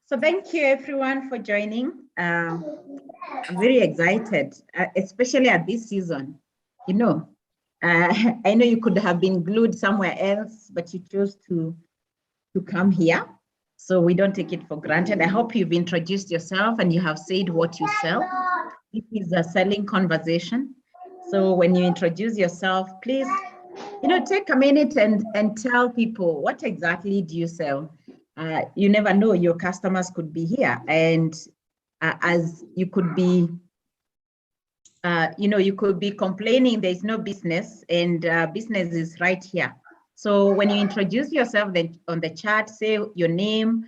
So thank you everyone for joining. I'm very excited, especially at this season. You know, I know you could have been glued somewhere else, but you chose to come here. So we don't take it for granted. I hope you've introduced yourself and you have said what you sell. This is a selling conversation. So when you introduce yourself, please, take a minute and tell people what exactly do you sell. You never know, your customers could be here, and as you could be, you could be complaining there's no business, and business is right here. So when you introduce yourself on the chat, say your name,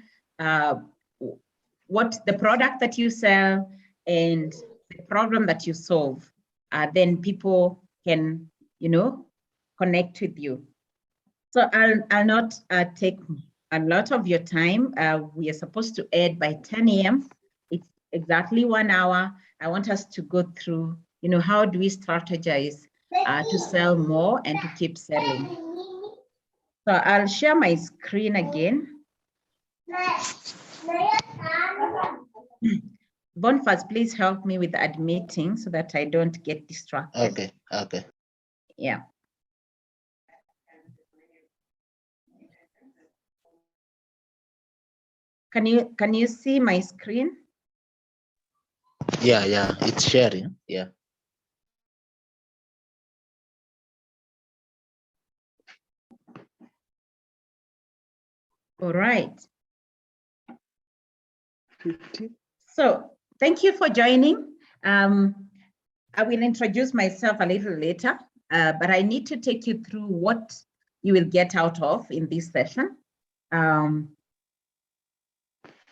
what the product that you sell, and the problem that you solve. Then people can, connect with you. So I'll not take a lot of your time. We are supposed to end by 10 a.m. It's exactly 1 hour. I want us to go through, how do we strategize to sell more and to keep selling. So I'll share my screen again. Boniface, please help me with admitting so that I don't get distracted. Okay. Yeah. Can you see my screen? Yeah, it's sharing. Yeah. All right. So thank you for joining. I will introduce myself a little later, but I need to take you through what you will get out of in this session.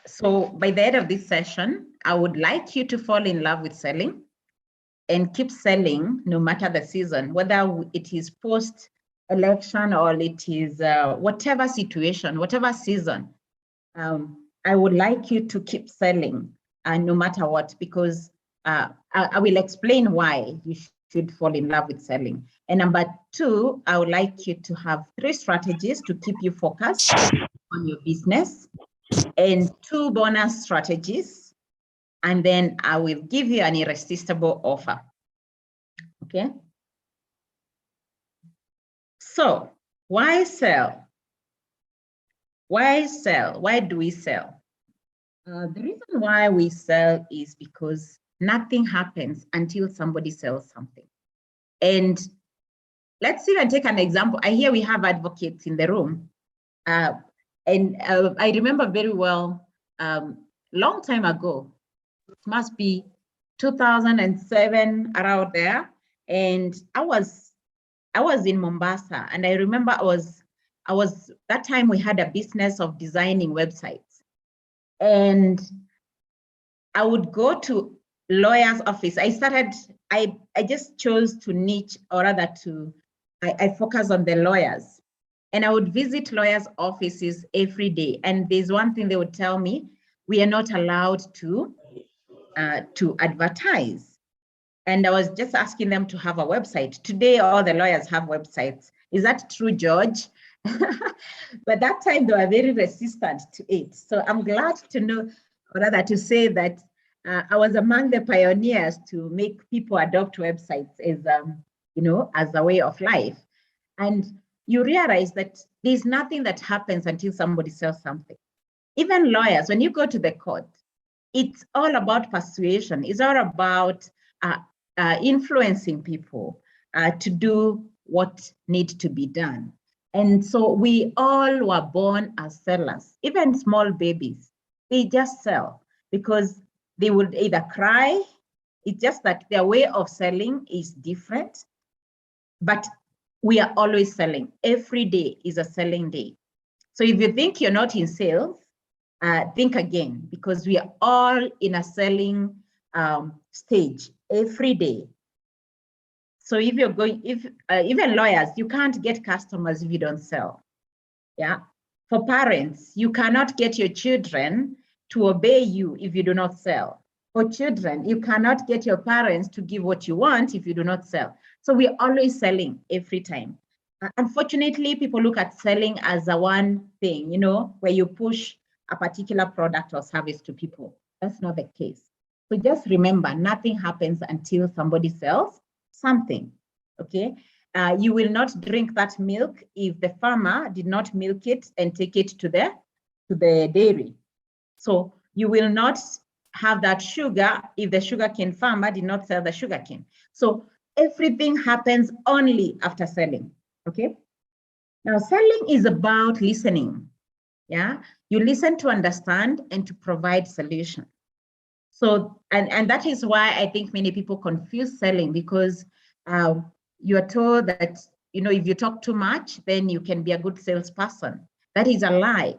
So by the end of this session, I would like you to fall in love with selling and keep selling no matter the season, whether it is post-election or it is whatever situation, whatever season. I would like you to keep selling no matter what, because I will explain why you should fall in love with selling. And number two, I would like you to have 3 strategies to keep you focused on your business, and 2 bonus strategies. And then I will give you an irresistible offer. Okay. So why sell? Why sell? Why do we sell? The reason why we sell is because nothing happens until somebody sells something. And let's even take an example. I hear we have advocates in the room. And I remember very well, long time ago, it must be 2007, around there. And I was in Mombasa, and I remember I was that time we had a business of designing websites, and I would go to lawyer's office. I just chose to niche, or rather I focus on the lawyers, and I would visit lawyers' offices every day. And there's one thing they would tell me: we are not allowed to advertise. And I was just asking them to have a website. Today, all the lawyers have websites. Is that true, George? But that time they were very resistant to it. So I'm glad to know, or rather to say that I was among the pioneers to make people adopt websites as, as a way of life. And you realize that there's nothing that happens until somebody sells something. Even lawyers, when you go to the court, it's all about persuasion. It's all about influencing people to do what needs to be done. And so we all were born as sellers. Even small babies, they just sell because they would either cry. It's just that their way of selling is different, but we are always selling. Every day is a selling day. So if you think you're not in sales, think again, because we are all in a selling stage every day. So if you're going, even lawyers, you can't get customers if you don't sell. Yeah. For parents, you cannot get your children to obey you if you do not sell. For children, you cannot get your parents to give what you want if you do not sell. So we're always selling every time. Unfortunately, people look at selling as a one thing, where you push a particular product or service to people. That's not the case. So just remember, nothing happens until somebody sells something, okay? You will not drink that milk if the farmer did not milk it and take it to the dairy. So you will not have that sugar if the sugarcane farmer did not sell the sugarcane. So everything happens only after selling, okay? Now, selling is about listening, yeah? You listen to understand and to provide solution. So, and that is why I think many people confuse selling, because you are told that, you know, if you talk too much, then you can be a good salesperson. That is a lie.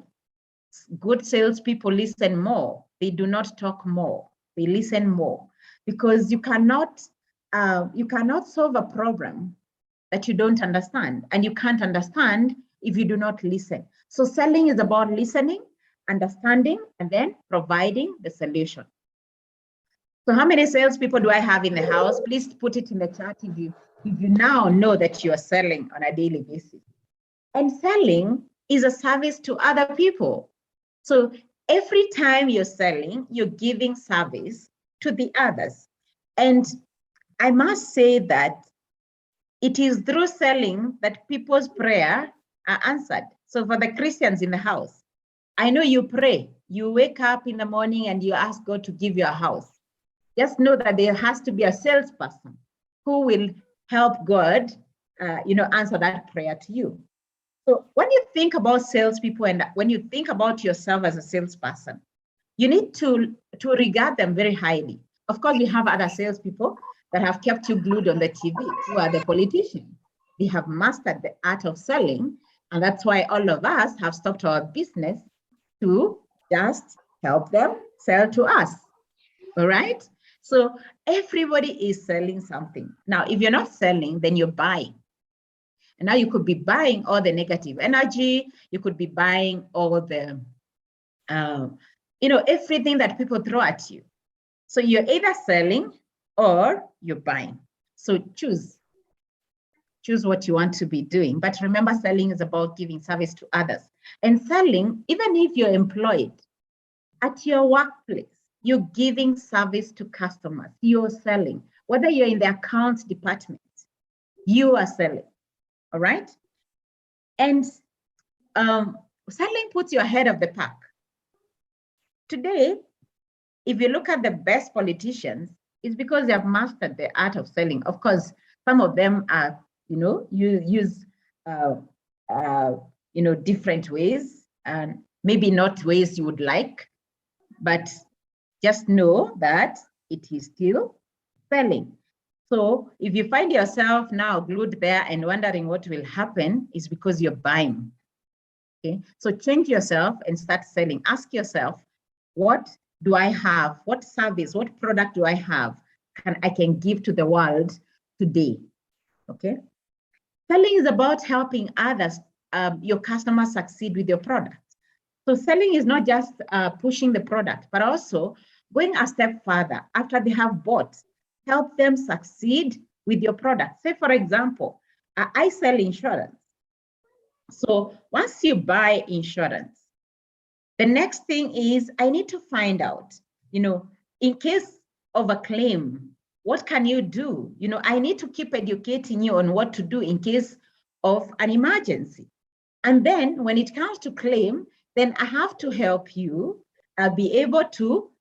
Good salespeople listen more. They do not talk more. They listen more, because you cannot solve a problem that you don't understand, and you can't understand if you do not listen. So selling is about listening, understanding, and then providing the solution. So how many salespeople do I have in the house? Please put it in the chat if you now know that you are selling on a daily basis. And selling is a service to other people. So every time you're selling, you're giving service to the others. And I must say that it is through selling that people's prayer are answered. So for the Christians in the house, I know you pray. You wake up in the morning and you ask God to give you a house. Just know that there has to be a salesperson who will help God, answer that prayer to you. So when you think about salespeople and when you think about yourself as a salesperson, you need to regard them very highly. Of course, we have other salespeople that have kept you glued on the TV, who are the politicians. They have mastered the art of selling, and that's why all of us have stopped our business to just help them sell to us, all right? So everybody is selling something. Now, if you're not selling, then you're buying. And now you could be buying all the negative energy. You could be buying all the, everything that people throw at you. So you're either selling or you're buying. So choose what you want to be doing. But remember, selling is about giving service to others. And selling, even if you're employed at your workplace, you're giving service to customers. You're selling. Whether you're in the accounts department, you are selling. All right? And selling puts you ahead of the pack. Today, if you look at the best politicians, it's because they have mastered the art of selling. Of course, some of them are, use different ways, and maybe not ways you would like, but just know that it is still selling. So if you find yourself now glued there and wondering what will happen, is because you're buying. Okay, so change yourself and start selling. Ask yourself, what do I have? What service, what product do I have I can give to the world today? Okay, selling is about helping others, your customers succeed with your product. So selling is not just pushing the product, but also going a step further. After they have bought, help them succeed with your product. Say, for example, I sell insurance. So once you buy insurance, the next thing is I need to find out, in case of a claim, what can you do? I need to keep educating you on what to do in case of an emergency. And then when it comes to claim, then I have to help you be able to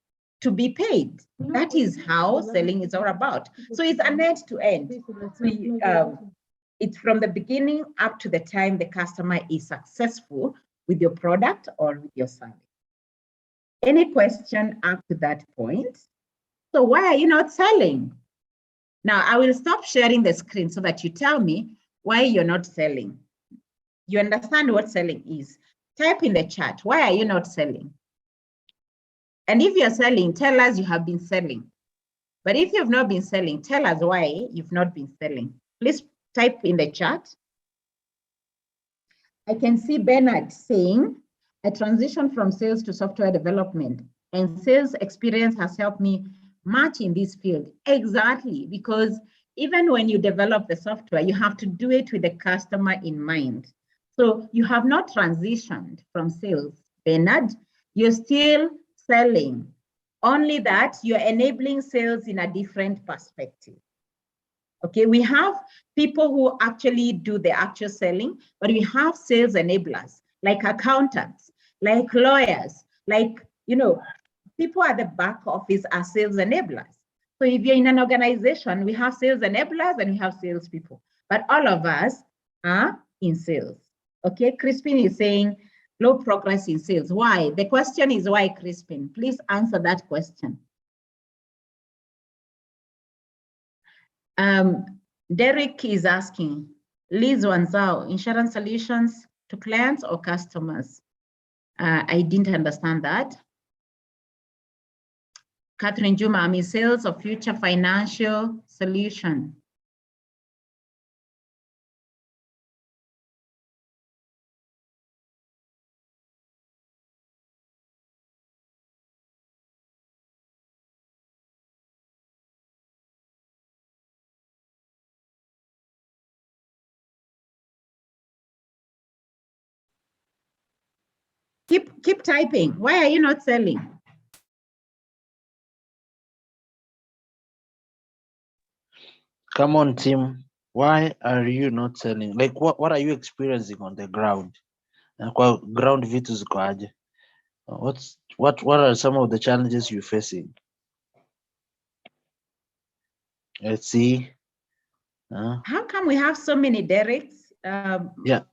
be paid. That is how selling is all about. So it's an end to end. So it's from the beginning up to the time the customer is successful with your product or with your service. Any question up to that point? So why are you not selling? Now I will stop sharing the screen so that you tell me why you're not selling. You understand what selling is. Type in the chat, why are you not selling? And if you're selling, tell us you have been selling. But if you've not been selling, tell us why you've not been selling. Please type in the chat. I can see Bernard saying, I transitioned from sales to software development, and sales experience has helped me much in this field. Exactly, because even when you develop the software, you have to do it with the customer in mind. So you have not transitioned from sales, Bernard. You're still selling, only that you're enabling sales in a different perspective. Okay, we have people who actually do the actual selling, but we have sales enablers, like accountants, like lawyers, like, you know, people at the back office are sales enablers. So if you're in an organization, we have sales enablers and we have salespeople, but all of us are in sales. Okay, Crispin is saying low progress in sales. Why? The question is why, Crispin? Please answer that question. Derek is asking, Liz Wanzao, insurance solutions to clients or customers? I didn't understand that. Catherine Juma, I'm in sales of future financial solution. Keep typing. Why are you not selling? Come on, Tim. Why are you not selling? Like, what are you experiencing on the ground? And ground vitu ziko aje? What are some of the challenges you're facing? Let's see. How come we have so many Dereks? Yeah,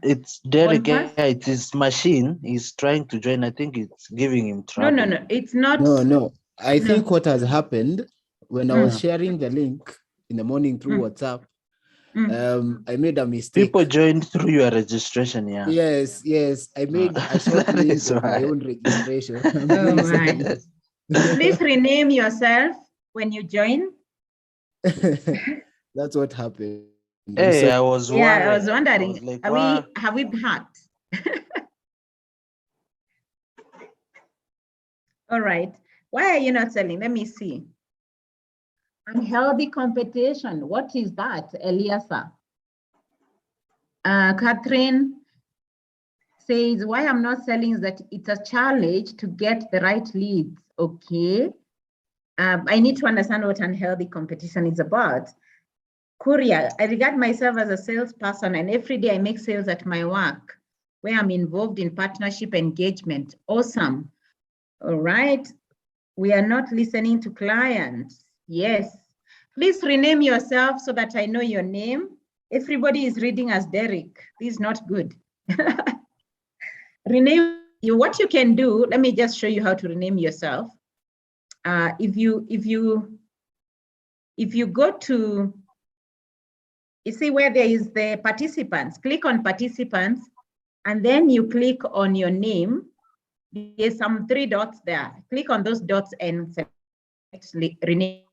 it's Derek. It is machine. He's trying to join. I think it's giving him trouble. No, it's not. No. I think what has happened when I was sharing the link in the morning through WhatsApp, I made a mistake. People joined through your registration, yeah. Yes. I made a short link of my own registration. Oh my. Please rename yourself when you join. That's what happened. Hey, I was wondering, like, have we been hacked? All right. Why are you not selling? Let me see. Unhealthy competition. What is that, Eliasa? Catherine says, why I'm not selling is that it's a challenge to get the right leads. Okay. I need to understand what unhealthy competition is about. Courier, I regard myself as a salesperson and every day I make sales at my work where I'm involved in partnership engagement. Awesome. All right. We are not listening to clients. Yes. Please rename yourself so that I know your name. Everybody is reading as Derek. This is not good. Rename you. What you can do, let me just show you how to rename yourself. If you go to, you see where there is the participants, click on participants, and then you click on your name. There's some 3 dots there. Click on those dots and select rename.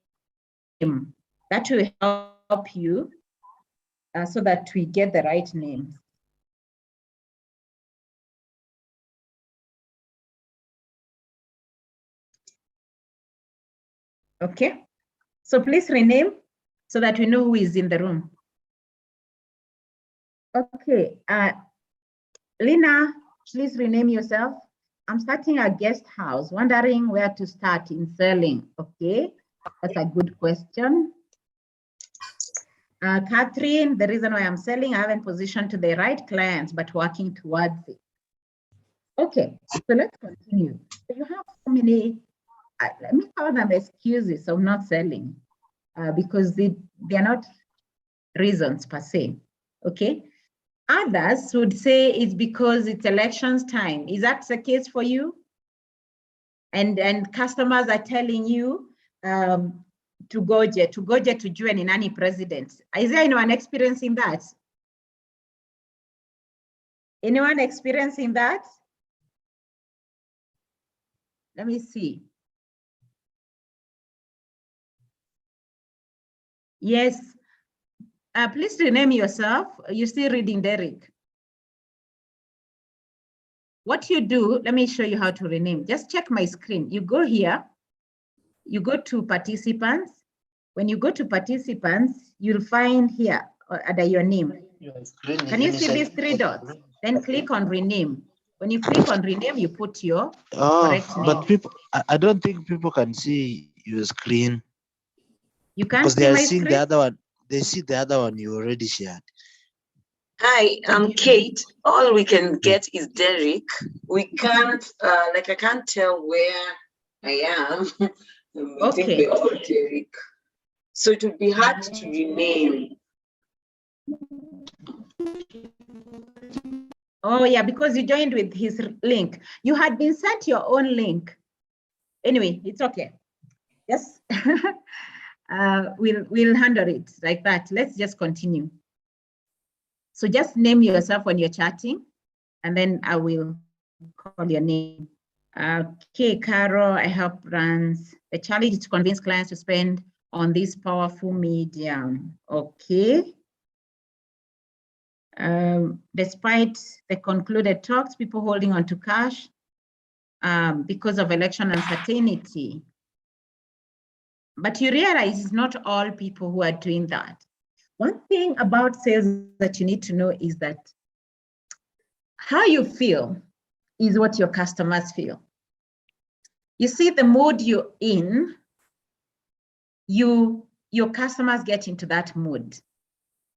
That will help you so that we get the right names. Okay, so please rename so that we know who is in the room. Okay, Lina, please rename yourself. I'm starting a guest house, wondering where to start in selling. Okay, that's a good question. Catherine, the reason why I'm selling, I haven't positioned to the right clients, but working towards it. Okay, so let's continue. So you have so many, let me call them excuses of not selling because they are not reasons per se, okay? Others would say it's because it's elections time. Is that the case for you? And customers are telling you to goje to join in any president. Is there anyone experiencing that? Anyone experiencing that? Let me see. Yes. Please rename yourself. You're still reading, Derek. What you do, let me show you how to rename. Just check my screen. You go here, you go to participants. When you go to participants, you'll find here under your name. Can you see these 3 dots? Then click on rename. When you click on rename, you put your correct name. But people, I don't think people can see your screen. You can't Because see they are my seeing screen? the other one. They see the other one you already shared. Hi, I'm Kate. All we can get is Derek. We can't, I can't tell where I am. I think Okay. we're all Derek. So it would be hard to rename. Oh yeah, because you joined with his link. You had been sent your own link. Anyway, it's okay. Yes. We'll handle it like that. Let's just continue. So just name yourself when you're chatting, and then I will call your name. Okay, Carol, I help brands. The challenge is to convince clients to spend on this powerful medium. Okay. Despite the concluded talks, people holding on to cash because of election uncertainty. But you realize it's not all people who are doing that. One thing about sales that you need to know is that how you feel is what your customers feel. You see, the mood you're in, your customers get into that mood.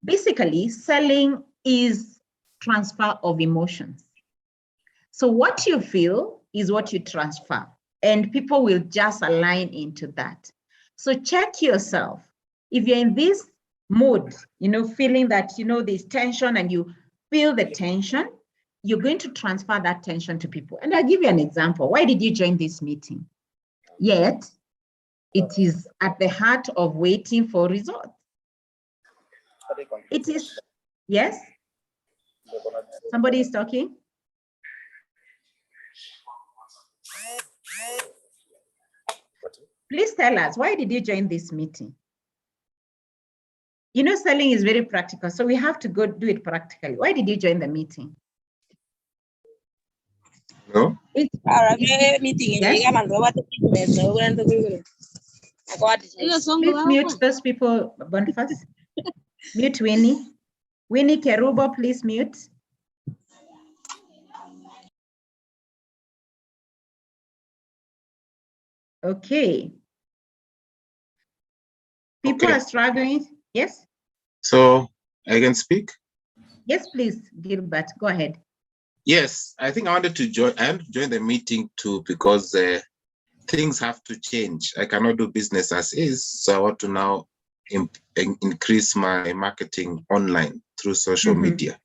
Basically, selling is transfer of emotions. So what you feel is what you transfer, and people will just align into that. So check yourself. If you're in this mood, feeling that, there's tension and you feel the tension, you're going to transfer that tension to people. And I'll give you an example. Why did you join this meeting? Yet, it is at the heart of waiting for results. It is, yes? Somebody is talking? Please tell us, why did you join this meeting? Selling is very practical, so we have to go do it practically. Why did you join the meeting? No? Yes? Please mute those people, Boniface. Mute Winnie. Winnie Kerubo, please mute. Okay. People are struggling. Yes? So I can speak? Yes, please, Gilbert, go ahead. Yes, I think I wanted to join the meeting too because things have to change. I cannot do business as is, so I want to now increase my marketing online through social media.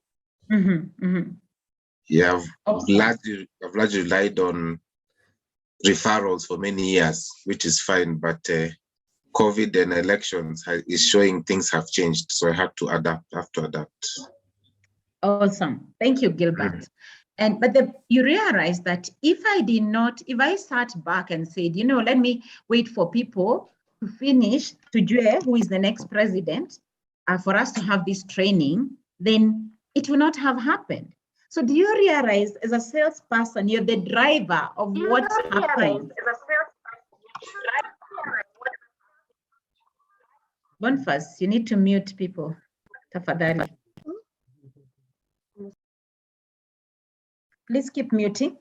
Yeah, I've largely relied on referrals for many years, which is fine, but COVID and elections is showing things have changed, so I have to adapt. Awesome, thank you, Gilbert. But you realize that if I sat back and said, let me wait for people to finish, Tujue, who is the next president, for us to have this training, then it will not have happened. So do you realize as a salesperson, you're the driver of what's happening? Boniface, you need to mute people. Tafadhali. Please keep muting.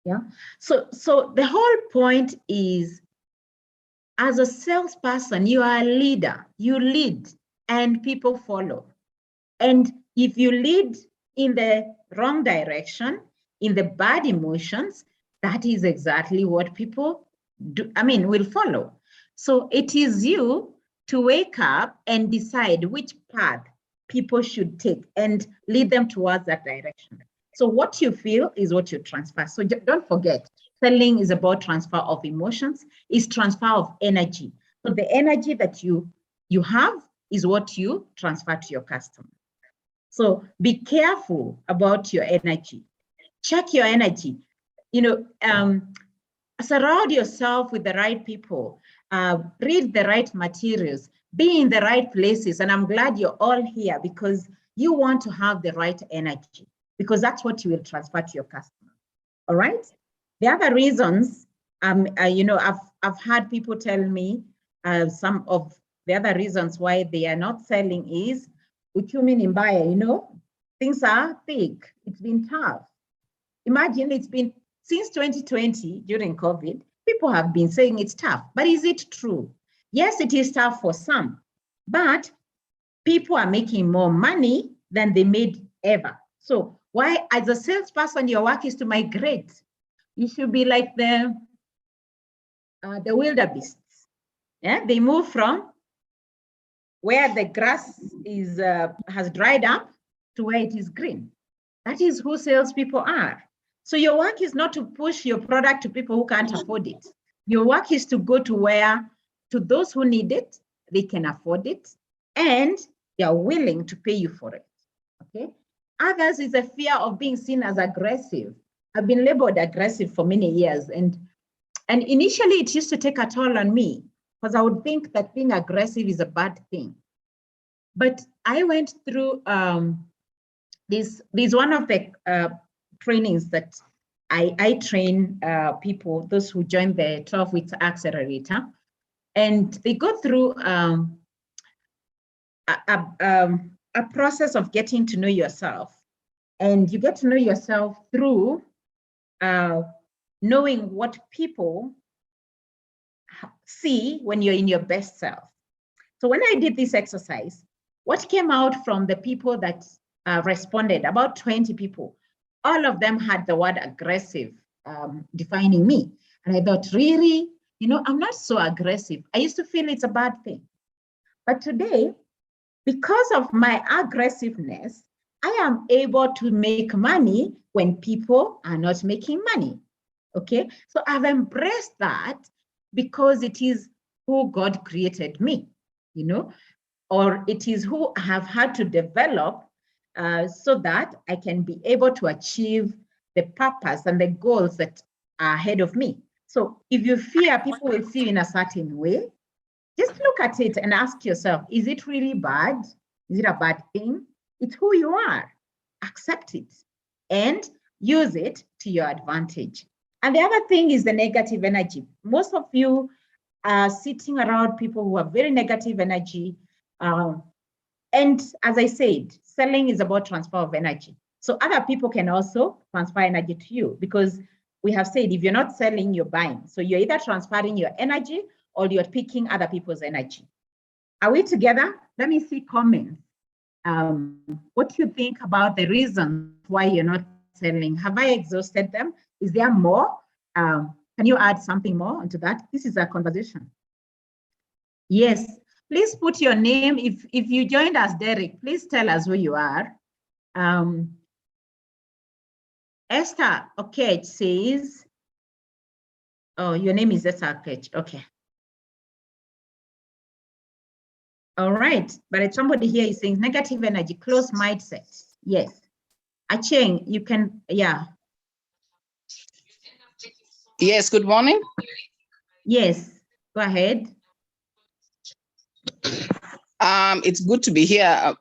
Yeah. So the whole point is, as a salesperson, you are a leader. You lead and people follow. And if you lead in the wrong direction, in the bad emotions, that is exactly what people will follow. So it is you to wake up and decide which path people should take and lead them towards that direction. So what you feel is what you transfer. So don't forget, selling is about transfer of emotions, is transfer of energy. So the energy that you have is what you transfer to your customer. So be careful about your energy. Check your energy. Surround yourself with the right people. Read the right materials. Be in the right places. And I'm glad you're all here because you want to have the right energy, because that's what you will transfer to your customer. All right. The other reasons, I've had people tell me some of the other reasons why they are not selling is uchumi ni mbaya, things are thick. It's been tough. Imagine it's been since 2020 during COVID, people have been saying it's tough, but is it true? Yes, it is tough for some, but people are making more money than they made ever. So why, as a salesperson, your work is to migrate. You should be like the wildebeests. Yeah, they move from where the grass is has dried up to where it is green. That is who salespeople are. So your work is not to push your product to people who can't afford it. Your work is to go to where, to those who need it, they can afford it, and they are willing to pay you for it. Okay. Others is a fear of being seen as aggressive. I've been labeled aggressive for many years, and initially it used to take a toll on me because I would think that being aggressive is a bad thing. But I went through this one of the trainings that I train people, those who join the 12 weeks accelerator, and they go through a process of getting to know yourself. And you get to know yourself through knowing what people see when you're in your best self. So when I did this exercise, what came out from the people that responded, about 20 people, all of them had the word aggressive defining me. And I thought, really, I'm not so aggressive. I used to feel it's a bad thing. But today, because of my aggressiveness, I am able to make money when people are not making money. Okay, so I've embraced that because it is who God created me, or it is who I have had to develop so that I can be able to achieve the purpose and the goals that are ahead of me. So if you fear people will see you in a certain way, just look at it and ask yourself, is it really bad? Is it a bad thing? It's who you are. Accept it and use it to your advantage. And the other thing is the negative energy. Most of you are sitting around people who have very negative energy. And as I said, selling is about transfer of energy. So other people can also transfer energy to you, because we have said if you're not selling, you're buying. So you're either transferring your energy or you're picking other people's energy. Are we together? Let me see comments. What do you think about the reasons why you're not selling? Have I exhausted them? Is there more? Can you add something more onto that? This is a conversation. Yes, please put your name. If you joined us, Derek, please tell us who you are. Esther Okech says, oh, your name is Esther Okech, okay. All right, but somebody here is saying negative energy, closed mindset. Yes. Acheng, you can, yeah. Yes, good morning. Yes, go ahead. It's good to be here.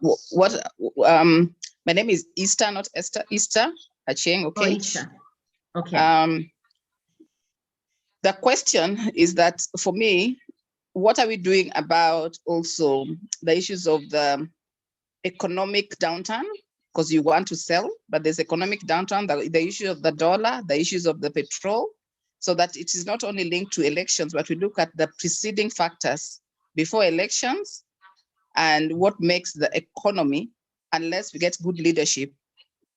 My name is Easter, not Esther. Easter Acheng, okay. Oh, Easter. Okay. The question is that for me, what are we doing about also the issues of the economic downturn? Because you want to sell, but there's economic downturn, the issue of the dollar, the issues of the petrol, so that it is not only linked to elections, but we look at the preceding factors before elections and what makes the economy, unless we get good leadership,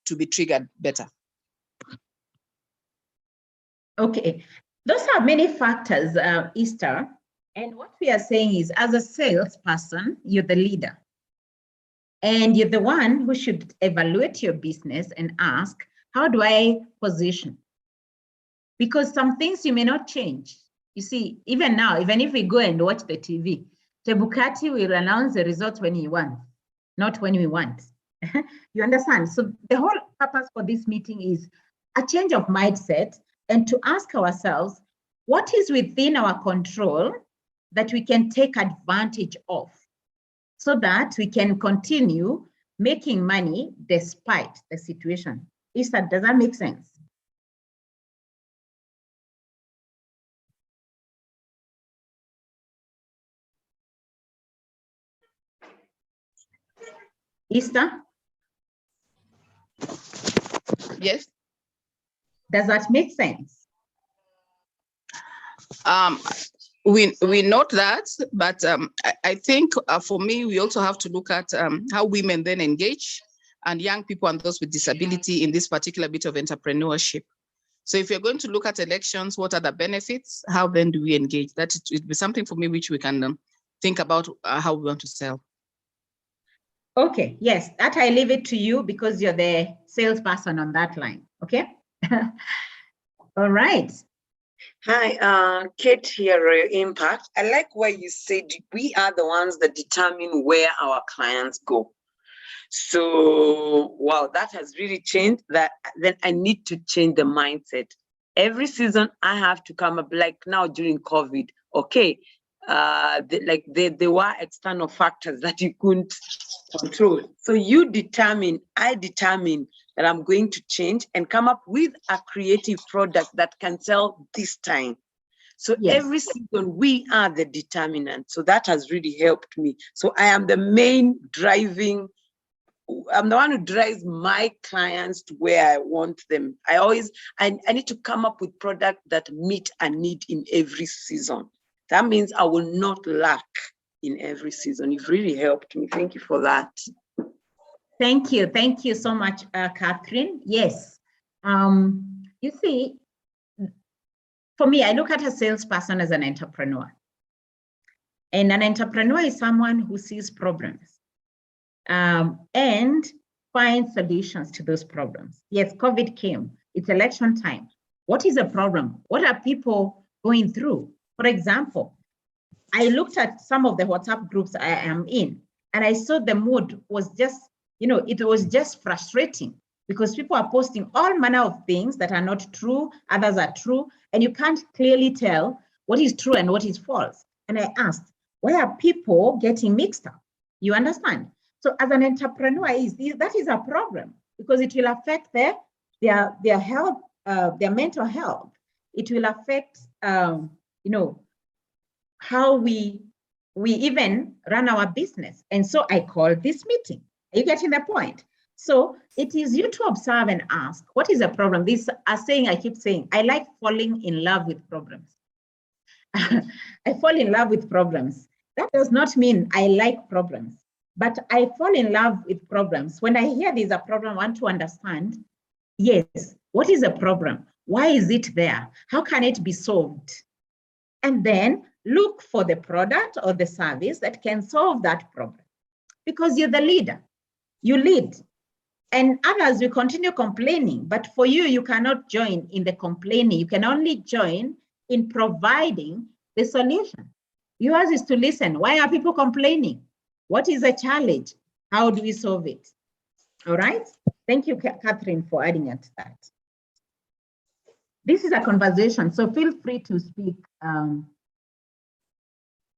to be triggered better. Okay, those are many factors, Easter. And what we are saying is, as a salesperson, you're the leader. And you're the one who should evaluate your business and ask, how do I position? Because some things you may not change. You see, even now, even if we go and watch the TV, Chebukati will announce the results when he wants, not when we want. You understand? So the whole purpose for this meeting is a change of mindset and to ask ourselves, what is within our control that we can take advantage of so that we can continue making money despite the situation? Does that make sense? Easter? Yes. Does that make sense? We note that, but I think for me, we also have to look at how women then engage, and young people and those with disability in this particular bit of entrepreneurship. So if you're going to look at elections, what are the benefits? How then do we engage? That would be something for me which we can think about how we want to sell. Okay, yes, that I leave it to you because you're the salesperson on that line, okay? All right. Hi, Kate here, Royal Impact. I like what you said, we are the ones that determine where our clients go. So, wow, that has really changed that. Then I need to change the mindset. Every season I have to come up, like now during COVID, okay, there were external factors that you couldn't control. So you determine, I determine that I'm going to change and come up with a creative product that can sell this time. So Yes. Every season we are the determinant. So that has really helped me. So I am the main driving, I'm the one who drives my clients to where I want them. I need to come up with products that meet a need in every season. That means I will not lack in every season. You've really helped me. Thank you for that. Thank you so much, Catherine. Yes, you see, for me, I look at a salesperson as an entrepreneur. And an entrepreneur is someone who sees problems and finds solutions to those problems. Yes, COVID came, it's election time. What is a problem? What are people going through? For example, I looked at some of the WhatsApp groups I am in, and I saw the mood was just, it was just frustrating because people are posting all manner of things that are not true, others are true, and you can't clearly tell what is true and what is false. And I asked, why are people getting mixed up? You understand? So as an entrepreneur, that is a problem because it will affect their health, their mental health. It will affect, how we even run our business. And so I called this meeting. Are you getting the point? So it is you to observe and ask, what is the problem? This I keep saying, I like falling in love with problems. I fall in love with problems. That does not mean I like problems, but I fall in love with problems. When I hear there's a problem, I want to understand, yes, what is the problem? Why is it there? How can it be solved? And then look for the product or the service that can solve that problem. Because you're the leader, you lead. And others will continue complaining, but for you, you cannot join in the complaining. You can only join in providing the solution. Yours is to listen. Why are people complaining? What is the challenge? How do we solve it? All right. Thank you, Catherine, for adding it to that. This is a conversation, so feel free to speak.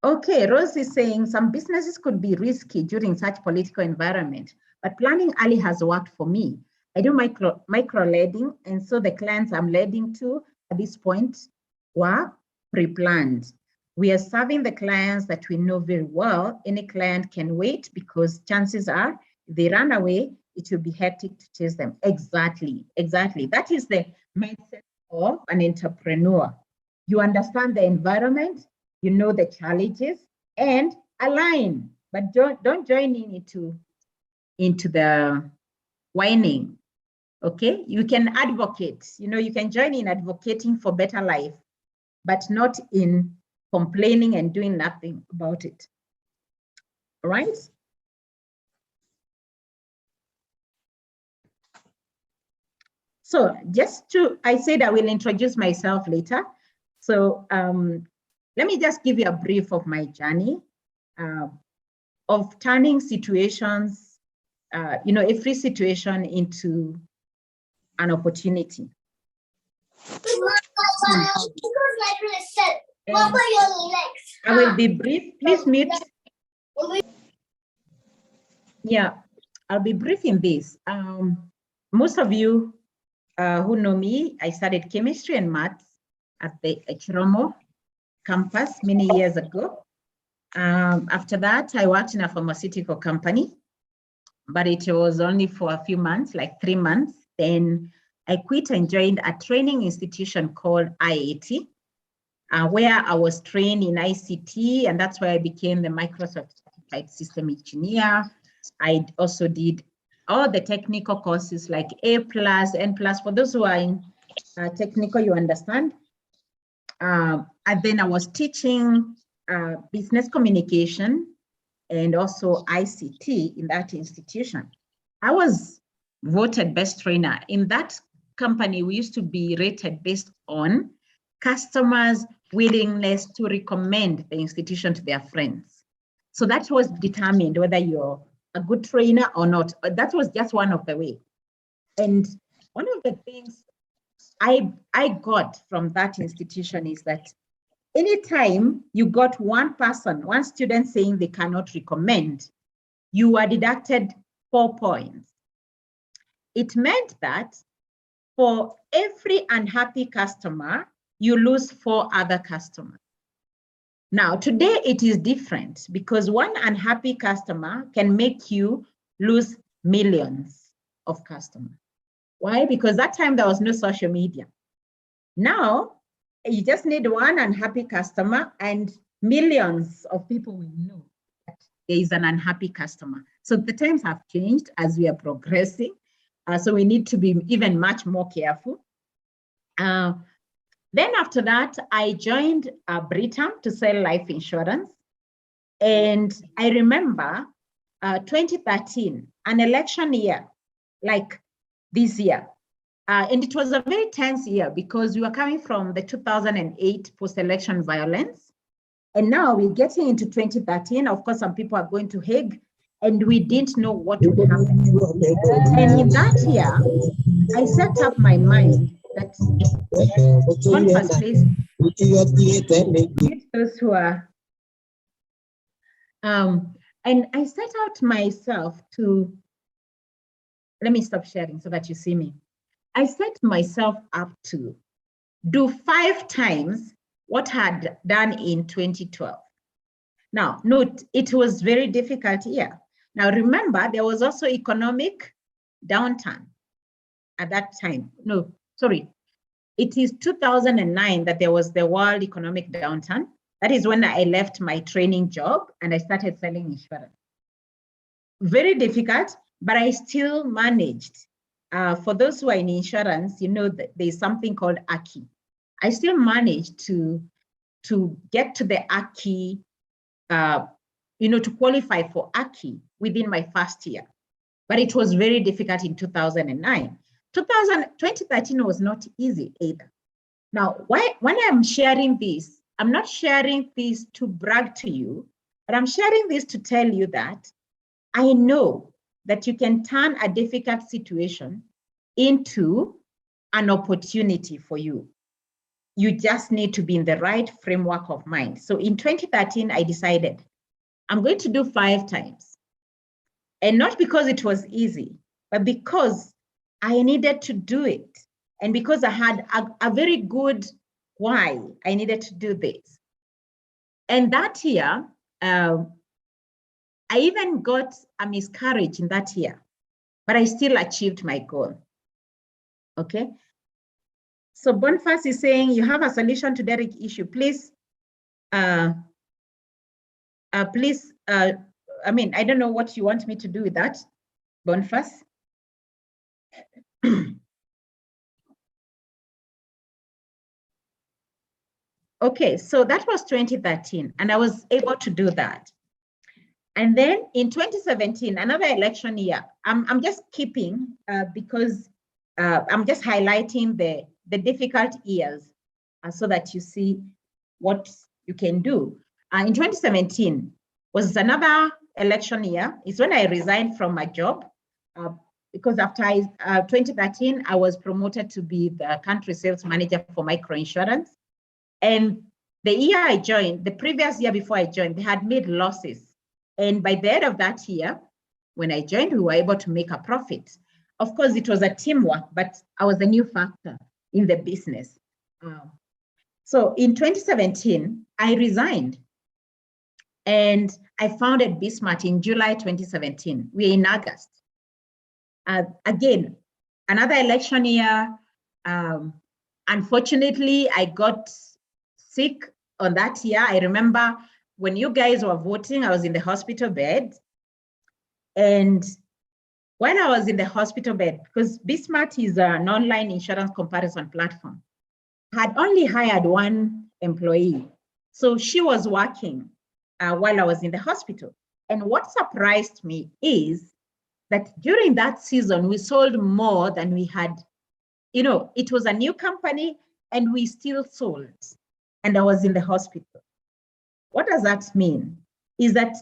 Okay, Rose is saying some businesses could be risky during such political environment, but planning early has worked for me. I do micro leading, and so the clients I'm leading to at this point were pre-planned. We are serving the clients that we know very well. Any client can wait because chances are if they run away, it will be hectic to chase them. Exactly. That is the mindset of an entrepreneur. You understand the environment, you know the challenges, and align, but don't join into the whining. Okay, you can advocate. You can join in advocating for better life, but not in complaining and doing nothing about it. All right. So I said I will introduce myself later. So let me just give you a brief of my journey of turning situations, every situation into an opportunity. I will be brief. Please mute. Yeah, I'll be brief in this. Most of you who know me, I studied chemistry and maths at the Chiromo campus many years ago. After that, I worked in a pharmaceutical company, but it was only for a few months, like 3 months. Then I quit and joined a training institution called IAT, where I was trained in ICT, and that's where I became the Microsoft Certified System Engineer. I also did all the technical courses like A+, N+. For those who are in technical, you understand. And then I was teaching business communication and also ICT in that institution. I was voted best trainer. In that company, we used to be rated based on customers' willingness to recommend the institution to their friends. So that was determined whether you're a good trainer or not. That was just one of the ways. And one of the things I got from that institution is that anytime you got one person, one student saying they cannot recommend, you were deducted 4 points. It meant that for every unhappy customer, you lose 4 other customers. Now, today it is different because one unhappy customer can make you lose millions of customers. Why? Because that time there was no social media. Now, you just need one unhappy customer and millions of people will know that there is an unhappy customer. So the times have changed as we are progressing. So we need to be even much more careful. Then after that, I joined Britam to sell life insurance. And I remember 2013, an election year, like this year. And it was a very tense year because we were coming from the 2008 post-election violence. And now we're getting into 2013. Of course, some people are going to Hague and we didn't know what would happen. And in that year, I set up my mind that one first place, those who are, and I set out myself to, let me stop sharing so that you see me. I set myself up to do 5 times what I had done in 2012. Now, note, it was very difficult year. Now, remember, there was also economic downturn at that time. No, sorry. It is 2009 that there was the world economic downturn. That is when I left my training job and I started selling insurance. Very difficult, but I still managed. For those who are in insurance, you know that there's something called ACI. I still managed to get to the ACI, to qualify for ACI within my first year. But it was very difficult in 2009. 2013 was not easy either. Now, when I'm sharing this, I'm not sharing this to brag to you, but I'm sharing this to tell you that I know that you can turn a difficult situation into an opportunity for you. You just need to be in the right framework of mind. So in 2013, I decided I'm going to do 5 times. And not because it was easy, but because I needed to do it. And because I had a very good why I needed to do this. And that year, I even got a miscarriage in that year, but I still achieved my goal. Okay. So Boniface is saying you have a solution to Derek issue. Please, I don't know what you want me to do with that, Boniface. Okay, so that was 2013, and I was able to do that. And then in 2017, another election year, I'm just keeping because I'm just highlighting the difficult years so that you see what you can do. In 2017 was another election year. It's when I resigned from my job because after 2013, I was promoted to be the country sales manager for microinsurance. And the year I joined, the previous year before I joined, they had made losses. And by the end of that year, when I joined, we were able to make a profit. Of course, it was a teamwork, but I was a new factor in the business. So in 2017, I resigned and I founded Bismart in July 2017. We're in August. Again, another election year. Unfortunately, I got sick on that year. I remember when you guys were voting, I was in the hospital bed. And when I was in the hospital bed, because Bismart is an online insurance comparison platform, I had only hired one employee. So she was working while I was in the hospital. And what surprised me is that during that season, we sold more than we had. You know, it was a new company and we still sold. And I was in the hospital. What does that mean? Is that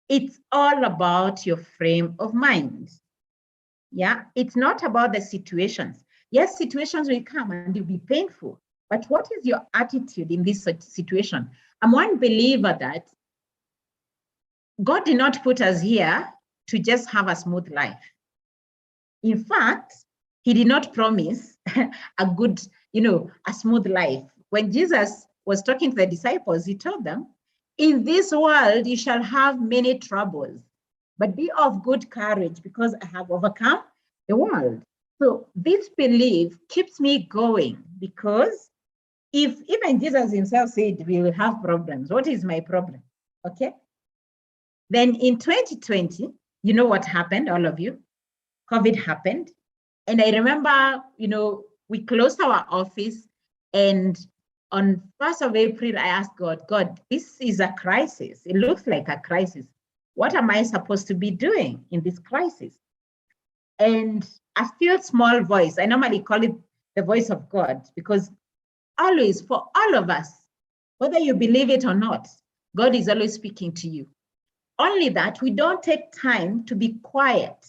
it's all about your frame of mind. Yeah, it's not about the situations. Yes, situations will come and they'll be painful. But what is your attitude in this situation? I'm one believer that God did not put us here to just have a smooth life. In fact, he did not promise a good, a smooth life. When Jesus was talking to the disciples, he told them, in this world, you shall have many troubles, but be of good courage because I have overcome the world. So this belief keeps me going, because if even Jesus himself said we will have problems, what is my problem? Okay. Then in 2020, you know what happened, all of you? COVID happened. And I remember, we closed our office, and on 1st of April, I asked God, this is a crisis. It looks like a crisis. What am I supposed to be doing in this crisis? And a still small voice, I normally call it the voice of God, because always, for all of us, whether you believe it or not, God is always speaking to you. Only that we don't take time to be quiet,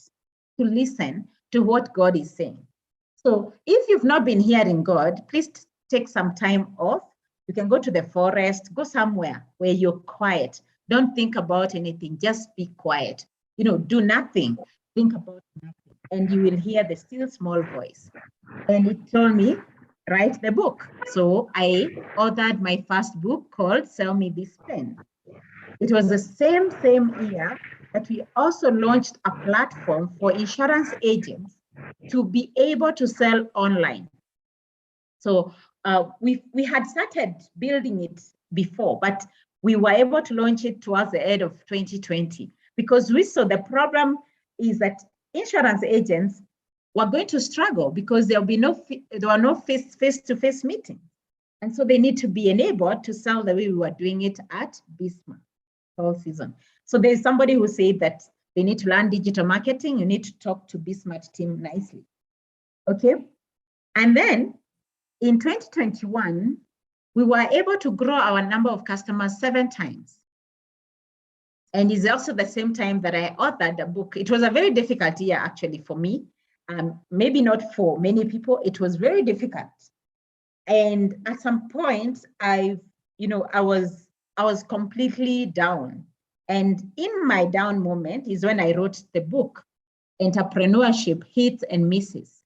to listen to what God is saying. So if you've not been hearing God, please take some time off. You can go to the forest, go somewhere where you're quiet. Don't think about anything, just be quiet. Do nothing, think about nothing, and you will hear the still small voice. And it told me, write the book. So I authored my first book called Sell Me This Pen. It was the same year that we also launched a platform for insurance agents to be able to sell online. So we had started building it before, but we were able to launch it towards the end of 2020, because we saw the problem is that insurance agents were going to struggle because there were no face-to-face meetings. And so they need to be enabled to sell the way we were doing it at Bismarck all season. So there's somebody who said that they need to learn digital marketing. You need to talk to Bismarck team nicely. Okay. And then in 2021, we were able to grow our number of customers 7 times. And it's also the same time that I authored the book. It was a very difficult year actually for me. Maybe not for many people. It was very difficult. And at some point, I was completely down. And in my down moment is when I wrote the book, Entrepreneurship, Hits and Misses.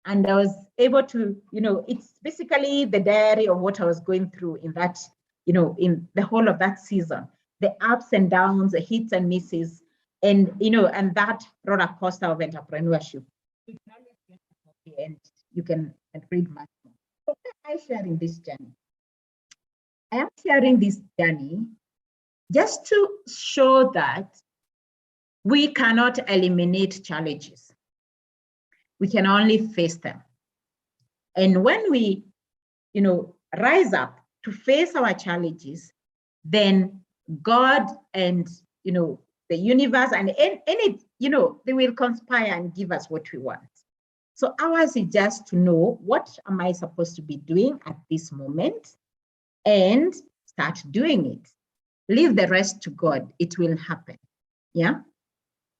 And I was able to, it's basically the diary of what I was going through in that, in the whole of that season, the ups and downs, the hits and misses, and, and that roller coaster of entrepreneurship. And you can read much more. So why am I sharing this journey? I am sharing this journey just to show that we cannot eliminate challenges. We can only face them. And when we, rise up to face our challenges, then God and, the universe and any, they will conspire and give us what we want. So ours is just to know, what am I supposed to be doing at this moment, and start doing it. Leave the rest to God. It will happen. Yeah.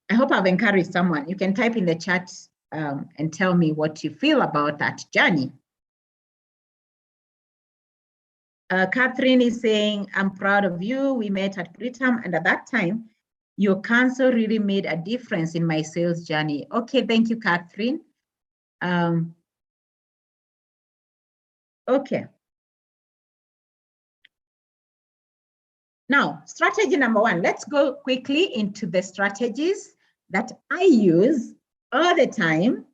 I hope I've encouraged someone. You can type in the chat and tell me what you feel about that journey. Catherine is saying, I'm proud of you. We met at preterm, and at that time, your counsel really made a difference in my sales journey. Okay, thank you, Catherine. Okay. Now, strategy number 1. Let's go quickly into the strategies that I use all the time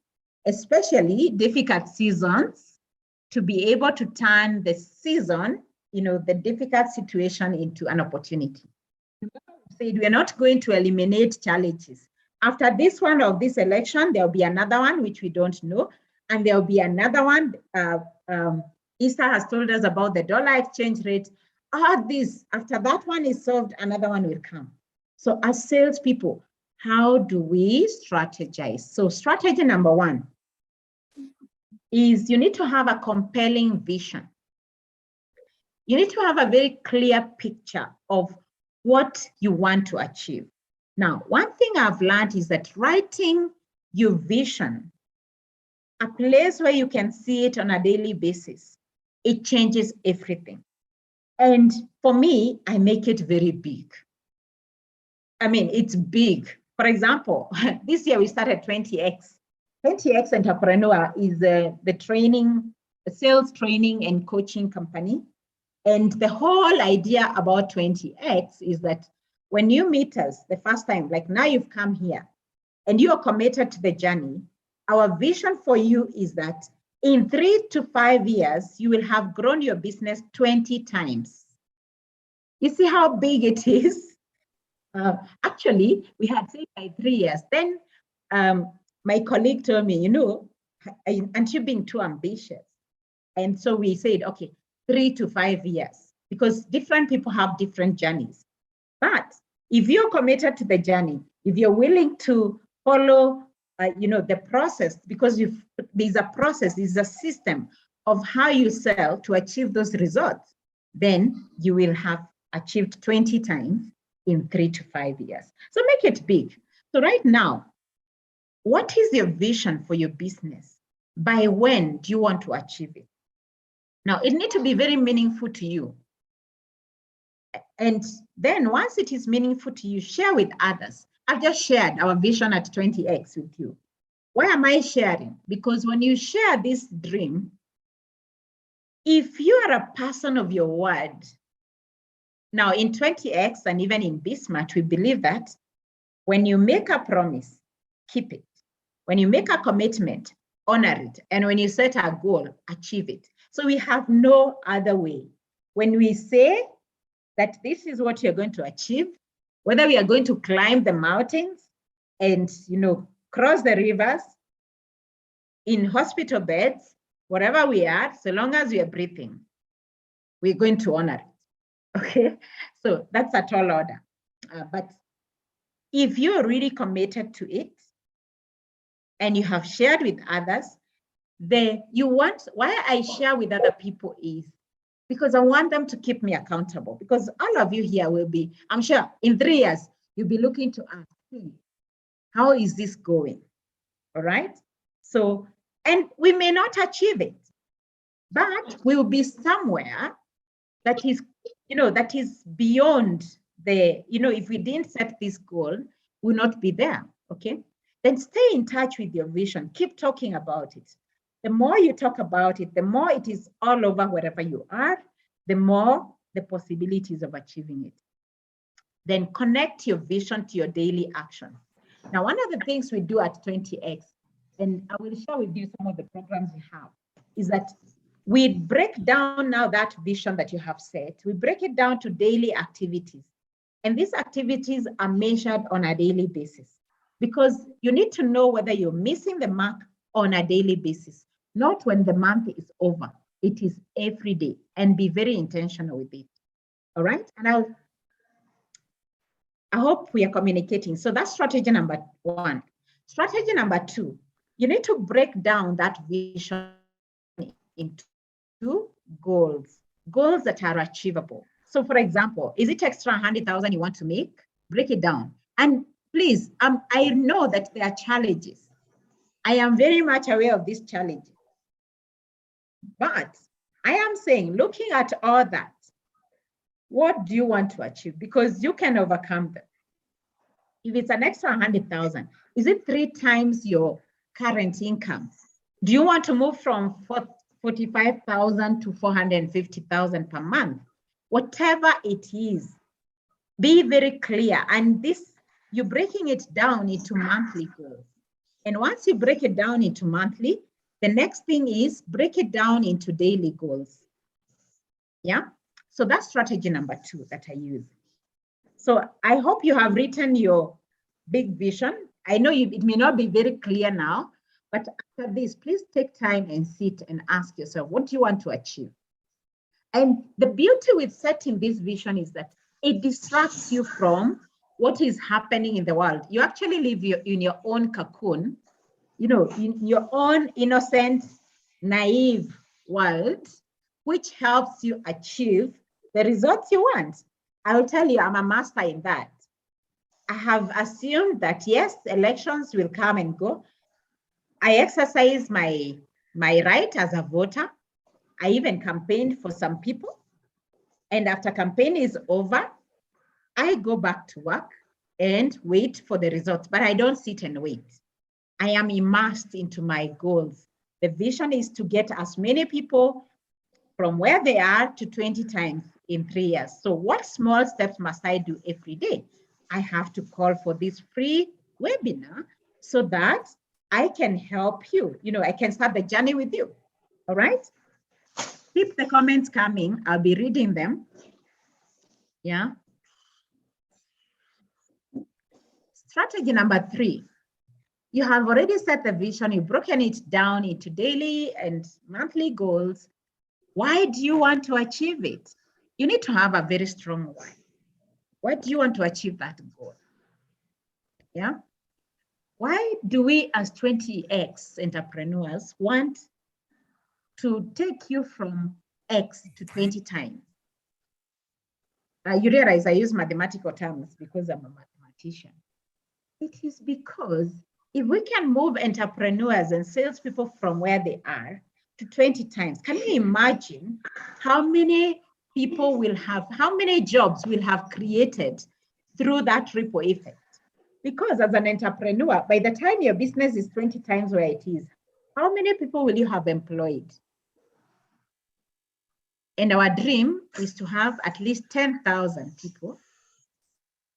especially difficult seasons, to be able to turn the season, the difficult situation into an opportunity. We said we're not going to eliminate challenges. After this one of this election, there'll be another one, which we don't know. And there'll be another one. Easter has told us about the dollar exchange rate. All this, after that one is solved, another one will come. So as salespeople, how do we strategize? So strategy number one is you need to have a compelling vision. You need to have a very clear picture of what you want to achieve. Now, one thing I've learned is that writing your vision, a place where you can see it on a daily basis, it changes everything. And for me, I make it very big. I mean, it's big. For example, this year we started 20X. 20X Entrepreneur is the sales training and coaching company. And the whole idea about 20X is that when you meet us the first time, like now you've come here and you are committed to the journey, our vision for you is that in 3 to 5 years, you will have grown your business 20 times. You see how big it is? Actually, we had said by 3 years. Then my colleague told me, aren't you being too ambitious? And so we said, okay, 3 to 5 years, because different people have different journeys. But if you're committed to the journey, if you're willing to follow, the process, because there's a process, there's a system of how you sell to achieve those results, then you will have achieved 20 times in 3 to 5 years. So make it big. So right now, what is your vision for your business? By when do you want to achieve it? Now, it needs to be very meaningful to you. And then once it is meaningful to you, share with others. I've just shared our vision at 20X with you. Why am I sharing? Because when you share this dream, if you are a person of your word, now in 20X and even in Bismart, we believe that when you make a promise, keep it. When you make a commitment, honor it. And when you set a goal, achieve it. So we have no other way. When we say that this is what you're going to achieve, whether we are going to climb the mountains and, cross the rivers, in hospital beds, wherever we are, so long as we are breathing, we're going to honor it, okay? So that's a tall order. But if you're really committed to it and you have shared with others, why I share with other people is because I want them to keep me accountable, because all of you here will be, I'm sure in 3 years, you'll be looking to ask, how is this going? All right. So, and we may not achieve it, but we will be somewhere that is, that is beyond the, if we didn't set this goal, we'll not be there. Okay. Then stay in touch with your vision. Keep talking about it. The more you talk about it, the more it is all over wherever you are, the more the possibilities of achieving it. Then connect your vision to your daily action. Now, one of the things we do at 20X, and I will share with you some of the programs we have, is that we break down now that vision that you have set, we break it down to daily activities. And these activities are measured on a daily basis, because you need to know whether you're missing the mark on a daily basis, not when the month is over. It is every day, and be very intentional with it. All right. And I hope we are communicating. So that's strategy number 1. Strategy number 2, you need to break down that vision into goals that are achievable. So for example, is it extra 100,000 you want to make? Break it down. And please, I know that there are challenges. I am very much aware of these challenges. But I am saying, looking at all that, what do you want to achieve? Because you can overcome them. If it's an extra 100,000, is it 3 times your current income? Do you want to move from 45,000 to 450,000 per month? Whatever it is, be very clear. And this, you're breaking it down into monthly goals. And once you break it down into monthly, the next thing is break it down into daily goals. Yeah, so that's strategy number 2 that I use. So I hope you have written your big vision. I know it may not be very clear now, but after this, please take time and sit and ask yourself, what do you want to achieve? And the beauty with setting this vision is that it distracts you from what is happening in the world. You actually live in your own cocoon, you know, in your own innocent, naive world, which helps you achieve the results you want. I will tell you, I'm a master in that. I have assumed that, yes, elections will come and go. I exercise my right as a voter. I even campaigned for some people. And after campaign is over, I go back to work and wait for the results, but I don't sit and wait. I am immersed into my goals. The vision is to get as many people from where they are to 20 times in 3 years. So what small steps must I do every day? I have to call for this free webinar so that I can help you. You know, I can start the journey with you. All right? Keep the comments coming. I'll be reading them. Yeah. Strategy number 3. You have already set the vision. You've broken it down into daily and monthly goals. Why do you want to achieve it? You need to have a very strong why. Why do you want to achieve that goal? Yeah. Why do we as 20X entrepreneurs want to take you from X to 20 times? You realize I use mathematical terms because I'm a mathematician. It is because if we can move entrepreneurs and salespeople from where they are to 20 times, can you imagine how many people will have, how many jobs will have created through that ripple effect? Because as an entrepreneur, by the time your business is 20 times where it is, how many people will you have employed? And our dream is to have at least 10,000 people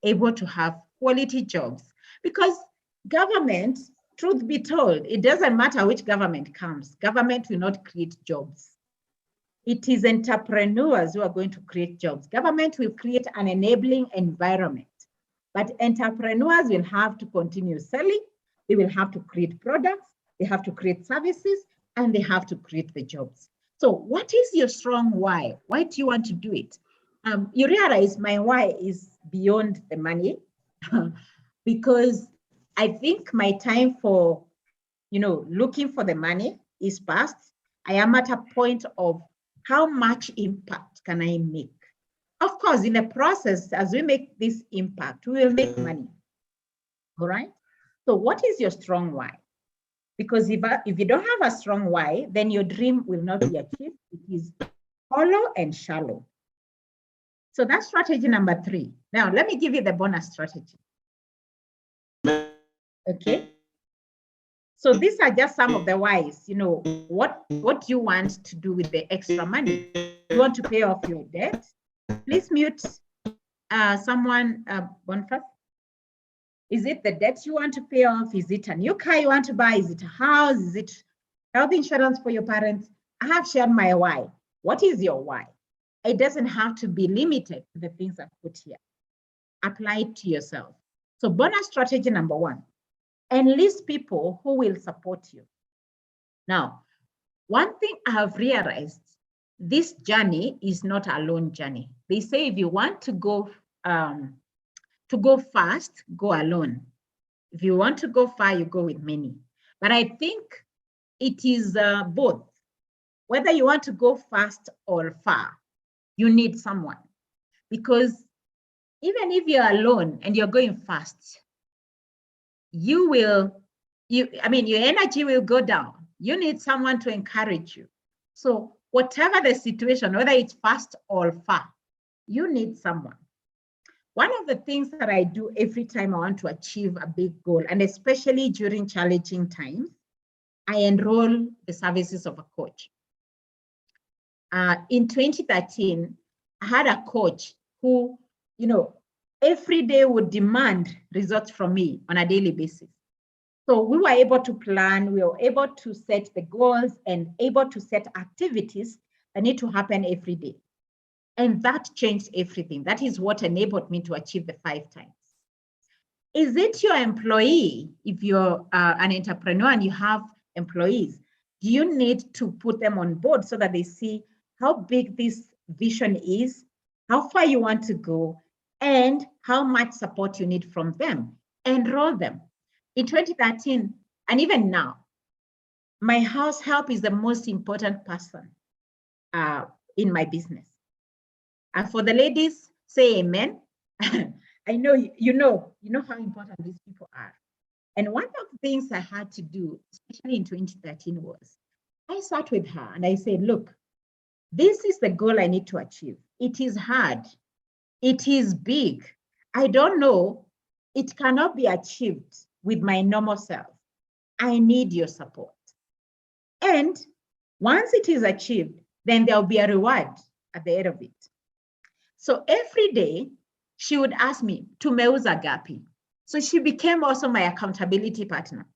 able to have quality jobs. Because government, truth be told, it doesn't matter which government comes, government will not create jobs. It is entrepreneurs who are going to create jobs. Government will create an enabling environment, but entrepreneurs will have to continue selling, they will have to create products, they have to create services, and they have to create the jobs. So what is your strong why? Why do you want to do it? You realize my why is beyond the money because I think my time for, you know, looking for the money is past. I am at a point of how much impact can I make? Of course, in the process, as we make this impact, we will make money. All right. So what is your strong why? Because if you don't have a strong why, then your dream will not be achieved. It is hollow and shallow. So that's strategy number 3. Now, let me give you the bonus strategy. Okay. So these are just some of the whys. You know, what you want to do with the extra money. You want to pay off your debt. Please mute someone, Boniface. Is it the debt you want to pay off? Is it a new car you want to buy? Is it a house? Is it health insurance for your parents? I have shared my why. What is your why? It doesn't have to be limited to the things I've put here. Apply it to yourself. So bonus strategy number 1, enlist people who will support you. Now, one thing I have realized, this journey is not a lone journey. They say if you want to go fast, go alone. If you want to go far, you go with many. But I think it is both. Whether you want to go fast or far, you need someone. Because even if you're alone and you're going fast, your energy will go down. You need someone to encourage you. So whatever the situation, whether it's fast or far, you need someone. One of the things that I do every time I want to achieve a big goal, and especially during challenging times, I enroll the services of a coach. In 2013, I had a coach who, you know, every day would demand results from me on a daily basis. So we were able to plan, we were able to set the goals and able to set activities that need to happen every day. And that changed everything. That is what enabled me to achieve the 5 times. Is it your employee? If you're an entrepreneur and you have employees, do you need to put them on board so that they see how big this vision is, how far you want to go, and how much support you need from them? Enroll them. In 2013, and even now, my house help is the most important person in my business. And for the ladies, say amen. I know you know how important these people are. And one of the things I had to do, especially in 2013, was I sat with her and I said, look, this is the goal I need to achieve. It is hard. It is big. I don't know. It cannot be achieved with my normal self. I need your support. And once it is achieved, then there'll be a reward at the end of it. So every day, she would ask me, tumeuza gapi? So she became also my accountability partner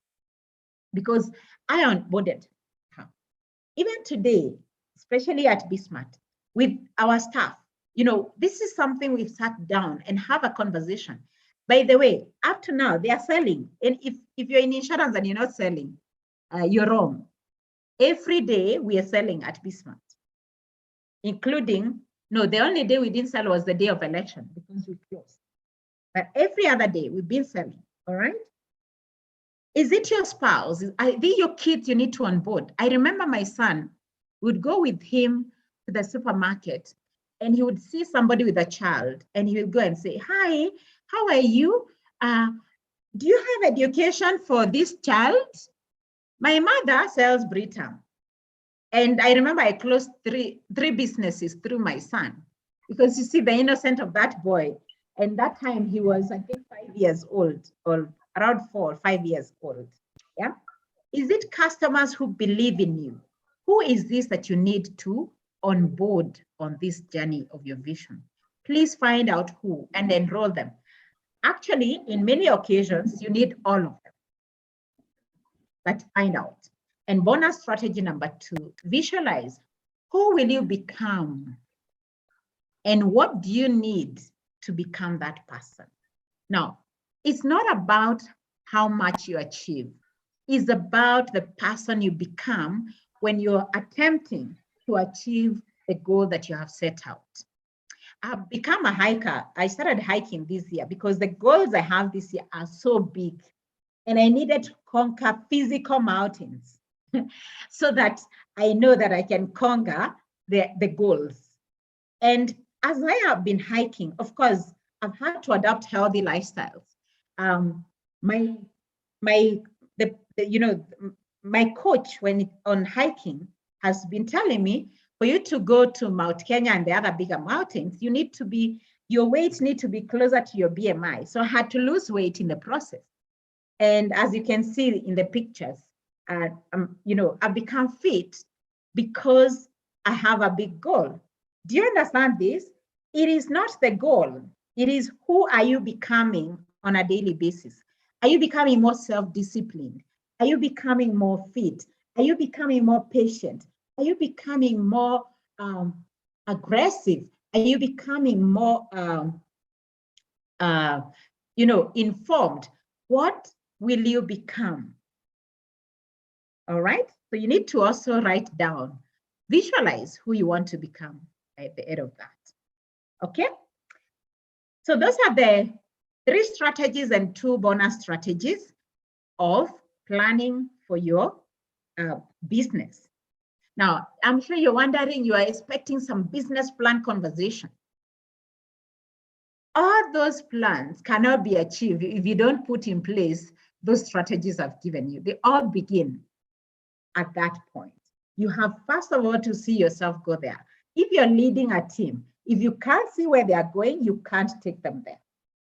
because I onboarded her. Even today, especially at Bismart, with our staff, this is something we've sat down and have a conversation. By the way, up to now, they are selling. And if you're in insurance and you're not selling, you're wrong. Every day we are selling at Bismart, including, no, the only day we didn't sell was the day of election because we closed. But every other day we've been selling, all right? Is it your spouse? Are they your kids you need to onboard? I remember my son would go with him to the supermarket and he would see somebody with a child and he would go and say, hi, how are you? Do you have education for this child? My mother sells Britam. And I remember I closed three businesses through my son because you see the innocent of that boy. And that time he was, I think, 5 years old or around 4 or 5 years old. Yeah. Is it customers who believe in you? Who is this that you need to onboard on this journey of your vision? Please find out who and enroll them. Actually, in many occasions, you need all of them. But find out. And bonus strategy number 2, visualize who will you become and what do you need to become that person. Now, it's not about how much you achieve. It's about the person you become when you're attempting to achieve the goal that you have set out. I've become a hiker. I started hiking this year because the goals I have this year are so big and I needed to conquer physical mountains so that I know that I can conquer the goals. And as I have been hiking, of course, I've had to adopt healthy lifestyles. My coach on hiking has been telling me, for you to go to Mount Kenya and the other bigger mountains, your weight needs to be closer to your BMI. So I had to lose weight in the process. And as you can see in the pictures, I've become fit because I have a big goal. Do you understand this? It is not the goal. It is who are you becoming on a daily basis? Are you becoming more self-disciplined? Are you becoming more fit? Are you becoming more patient? Are you becoming more aggressive? Are you becoming more, informed? What will you become? All right. So you need to also write down, visualize who you want to become at the end of that. Okay. So those are the 3 strategies and 2 bonus strategies of planning for your business. Now, I'm sure you're wondering, you are expecting some business plan conversation. All those plans cannot be achieved if you don't put in place those strategies I've given you. They all begin at that point. You have, first of all, to see yourself go there. If you're leading a team, if you can't see where they are going, you can't take them there.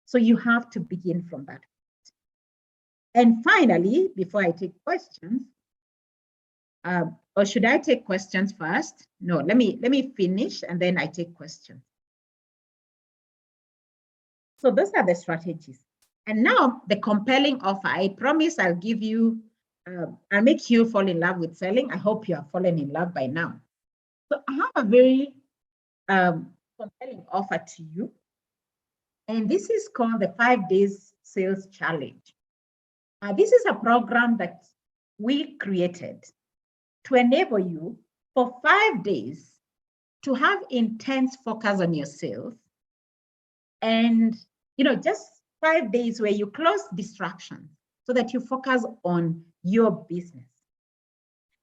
So you have to begin from that point. And finally, before I take questions, or should I take questions first? No, let me finish and then I take questions. So those are the strategies. And now the compelling offer, I promise I'll give you, I'll make you fall in love with selling. I hope you have fallen in love by now. So I have a very compelling offer to you. And this is called the 5 Days Sales Challenge. This is a program that we created to enable you for 5 days to have intense focus on your sales. And, just 5 days where you close distractions so that you focus on your business.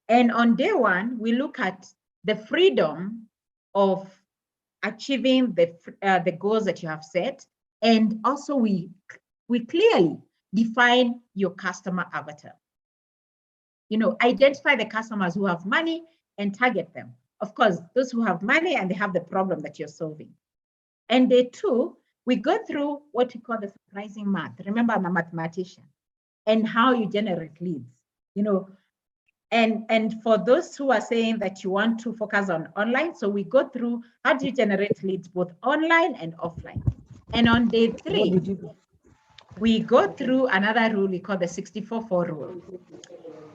And on day 1, we look at the freedom of achieving the goals that you have set. And also we clearly define your customer avatar. Identify the customers who have money and target them. Of course, those who have money and they have the problem that you're solving. And day 2, we go through what we call the surprising math. Remember, I'm a mathematician, and how you generate leads. And for those who are saying that you want to focus on online, so we go through how do you generate leads both online and offline. And on day 3, we go through another rule we call the 64-4 rule.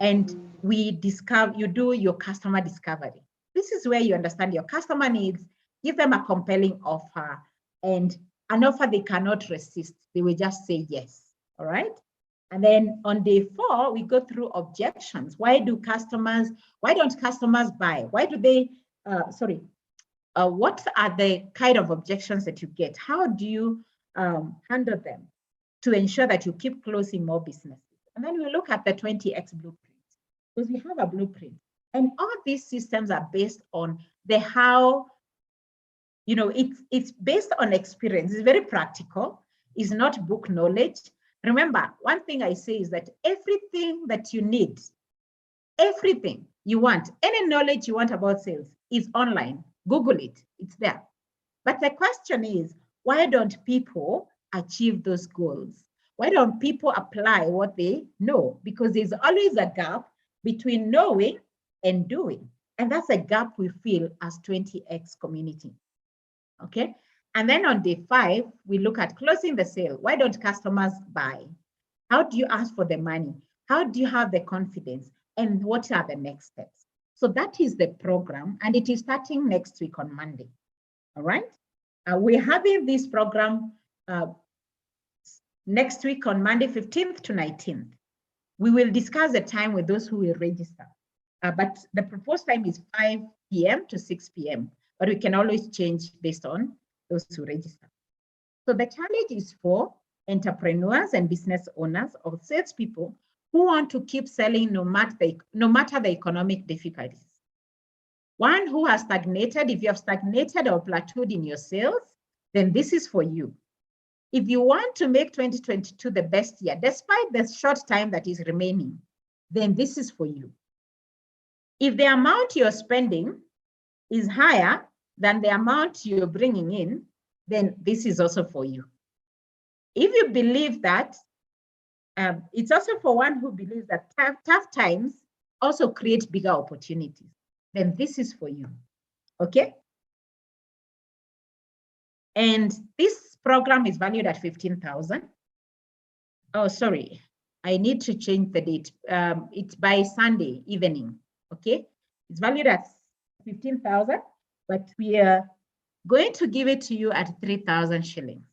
And you do your customer discovery. This is where you understand your customer needs, give them a compelling offer, and an offer they cannot resist. They will just say yes, all right? And then on day 4, we go through objections. Why don't customers buy? Why do they, what are the kind of objections that you get? How do you handle them to ensure that you keep closing more businesses? And then we look at the 20X blueprint, because we have a blueprint. And all these systems are based on it's based on experience. It's very practical. It's not book knowledge. Remember, one thing I say is that everything that you need, everything you want, any knowledge you want about sales is online. Google it, it's there. But the question is, why don't people achieve those goals? Why don't people apply what they know? Because there's always a gap between knowing and doing. And that's a gap we feel as 20X community. Okay. And then on day 5, we look at closing the sale. Why don't customers buy? How do you ask for the money? How do you have the confidence? And what are the next steps? So that is the program, and it is starting next week on Monday. All right. We're having this program next week on Monday, 15th to 19th. We will discuss the time with those who will register. But the proposed time is 5 p.m. to 6 p.m. But we can always change based on those who register. So the challenge is for entrepreneurs and business owners or salespeople who want to keep selling no matter the economic difficulties. One who has stagnated. If you have stagnated or plateaued in your sales, then this is for you. If you want to make 2022 the best year, despite the short time that is remaining, then this is for you. If the amount you're spending is higher than the amount you're bringing in, then this is also for you. If you believe that, it's also for one who believes that tough times also create bigger opportunities, then this is for you, okay? And this program is valued at 15,000. Oh, sorry, I need to change the date. It's by Sunday evening, okay? It's valued at 15,000, but we are going to give it to you at 3,000 shillings.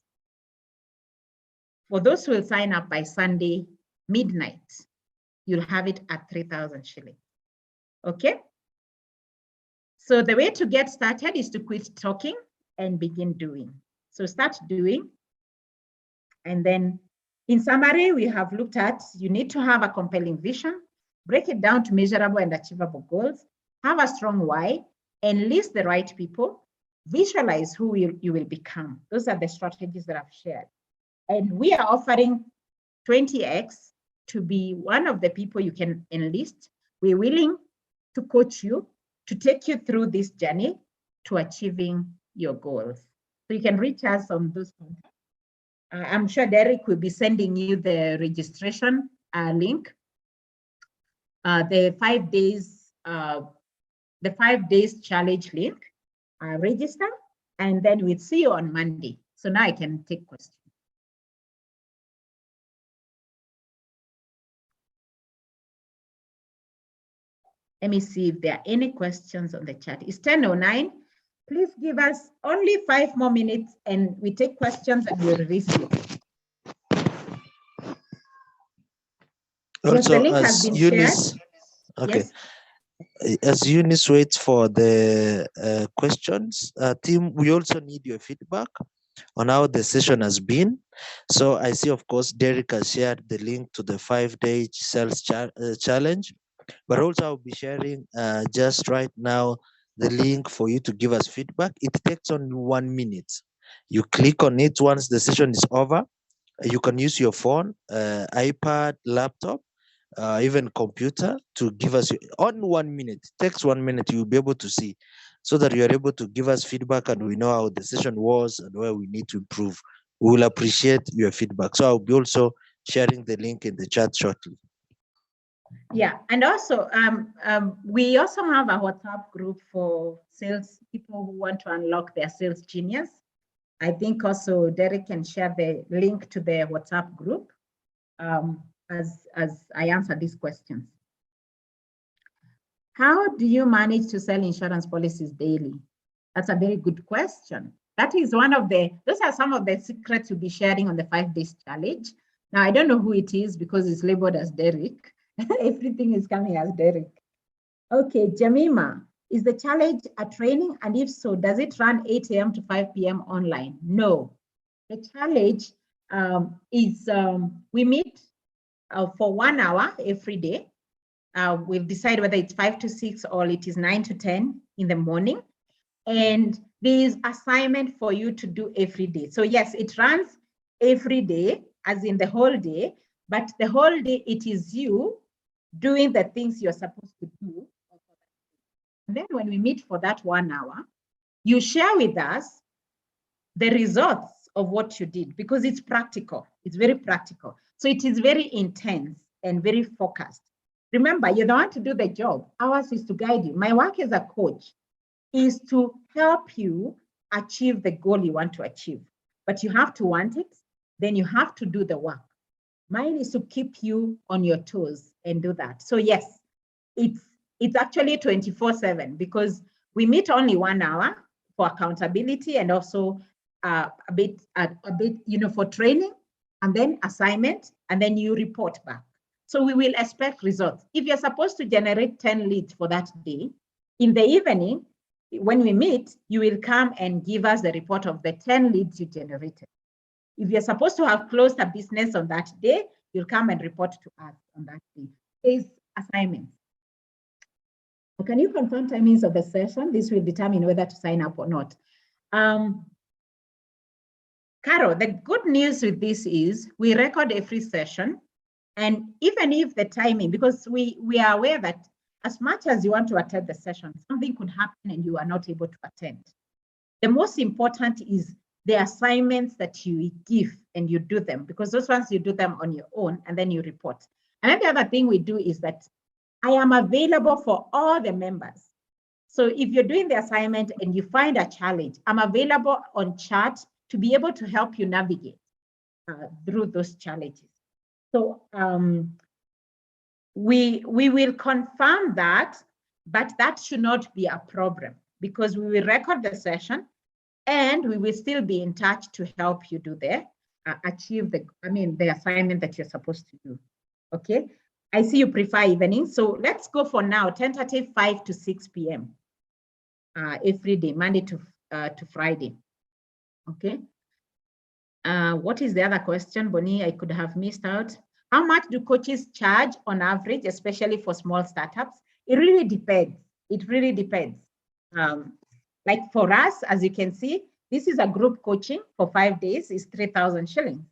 For those who will sign up by Sunday midnight, you'll have it at 3,000 shillings, okay? So the way to get started is to quit talking and begin doing. So start doing. And then in summary, we have looked at, you need to have a compelling vision, break it down to measurable and achievable goals, have a strong why, enlist the right people, visualize who you will become. Those are the strategies that I've shared. And we are offering 20X to be one of the people you can enlist. We're willing to coach you, to take you through this journey to achieving your goals. So you can reach us on those contacts. I'm sure Derek will be sending you the registration link. The 5 days challenge link. Register, and then we'll see you on Monday. So now I can take questions. Let me see if there are any questions on the chat. It's 10:09. Please give us only 5 more minutes and we take questions and we'll release you. Yes, the Also, link has as been Eunice, shared. okay, Yes. as Eunice waits for the questions, team, we also need your feedback on how the session has been. So I see, of course, Derek has shared the link to the 5-day sales challenge, but also I'll be sharing just right now the link for you to give us feedback. It takes only 1 minute. You click on it once the session is over. You can use your phone, iPad, laptop, even computer to give us on 1 minute. It takes 1 minute. You'll be able to see, so that you are able to give us feedback and we know how the session was and where we need to improve. We will appreciate your feedback. So I'll be also sharing the link in the chat shortly. Yeah, and also we also have a WhatsApp group for sales people who want to unlock their sales genius. I think also Derek can share the link to the WhatsApp group as I answer these questions. How do you manage to sell insurance policies daily? That's a very good question. That is one of those are some of the secrets you'll be sharing on the 5 days challenge. Now, I don't know who it is because it's labeled as Derek. Everything is coming as Derek. Okay, Jamima, is the challenge a training? And if so, does it run 8 a.m. to 5 p.m. online? No. The challenge is we meet for 1 hour every day. We'll decide whether it's 5 to 6 or it is 9 to 10 in the morning. And there is assignment for you to do every day. So yes, it runs every day, as in the whole day, but the whole day it is you doing the things you're supposed to do. And then when we meet for that 1 hour, you share with us the results of what you did, because it's practical. It's very practical. So it is very intense and very focused. Remember, you don't want to do the job. Ours is to guide you. My work as a coach is to help you achieve the goal you want to achieve. But you have to want it, then you have to do the work. Mine is to keep you on your toes and do that. So yes, it's actually 24/7 because we meet only 1 hour for accountability and also a bit, for training, and then assignment, and then you report back. So we will expect results. If you're supposed to generate 10 leads for that day, in the evening, when we meet, you will come and give us the report of the 10 leads you generated. If you're supposed to have closed a business on that day, you'll come and report to us on that day. Is assignments. Can you confirm timings of the session? This will determine whether to sign up or not. Carol, the good news with this is we record every session, and even if the timing, because we are aware that as much as you want to attend the session, something could happen and you are not able to attend. The most important is the assignments that you give and you do them, because those ones you do them on your own and then you report. And then the other thing we do is that I am available for all the members. So if you're doing the assignment and you find a challenge, I'm available on chat to be able to help you navigate through those challenges. So we will confirm that, but that should not be a problem because we will record the session and we will still be in touch to help you do achieve the assignment that you're supposed to do. Okay, I see you prefer evening, so let's go for now, tentative 5 to 6 p.m. Every day, Monday to Friday. Okay. What is the other question, Bonnie? I could have missed out. How much do coaches charge on average, especially for small startups? It really depends. It really depends. Like for us, as you can see, this is a group coaching for 5 days, is 3,000 shillings.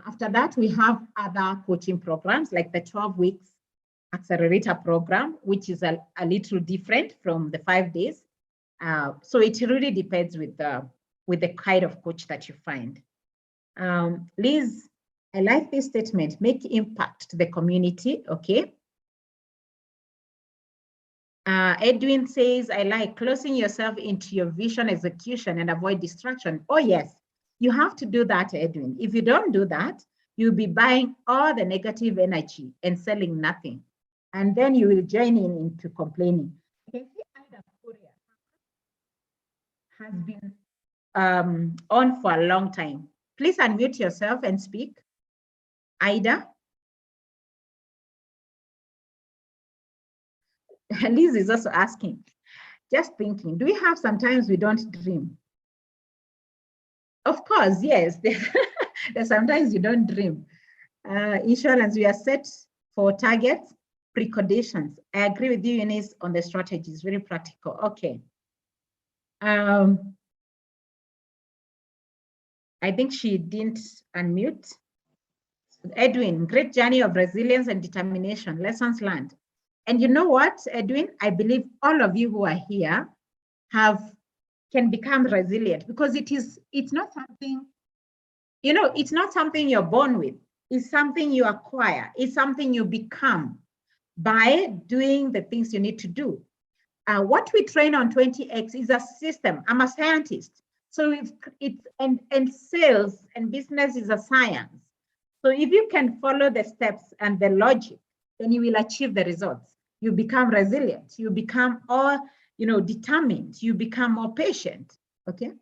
After that, we have other coaching programs like the 12 weeks accelerator program, which is a little different from the 5 days. So it really depends with the kind of coach that you find. Liz, I like this statement, make impact to the community, okay? Edwin says, I like closing yourself into your vision execution and avoid distraction. Oh yes, you have to do that, Edwin. If you don't do that, you'll be buying all the negative energy and selling nothing. and then you will join in into complaining. You can see Ida Korea has been on for a long time. Please unmute yourself and speak. Ida. Liz is also asking, just thinking, do we have sometimes we don't dream? Of course, yes. There's sometimes you don't dream. Insurance, we are set for targets, preconditions. I agree with you, Eunice, on the strategies, very practical. Okay. I think she didn't unmute. Edwin, great journey of resilience and determination, lessons learned. And you know what, Edwin? I believe all of you who are here can become resilient, because it's not something, it's not something you're born with. It's something you acquire. It's something you become by doing the things you need to do. What we train on 20X is a system. I'm a scientist. So and sales and business is a science. So if you can follow the steps and the logic, then you will achieve the results. You become resilient. You become determined. You become more patient. Okay.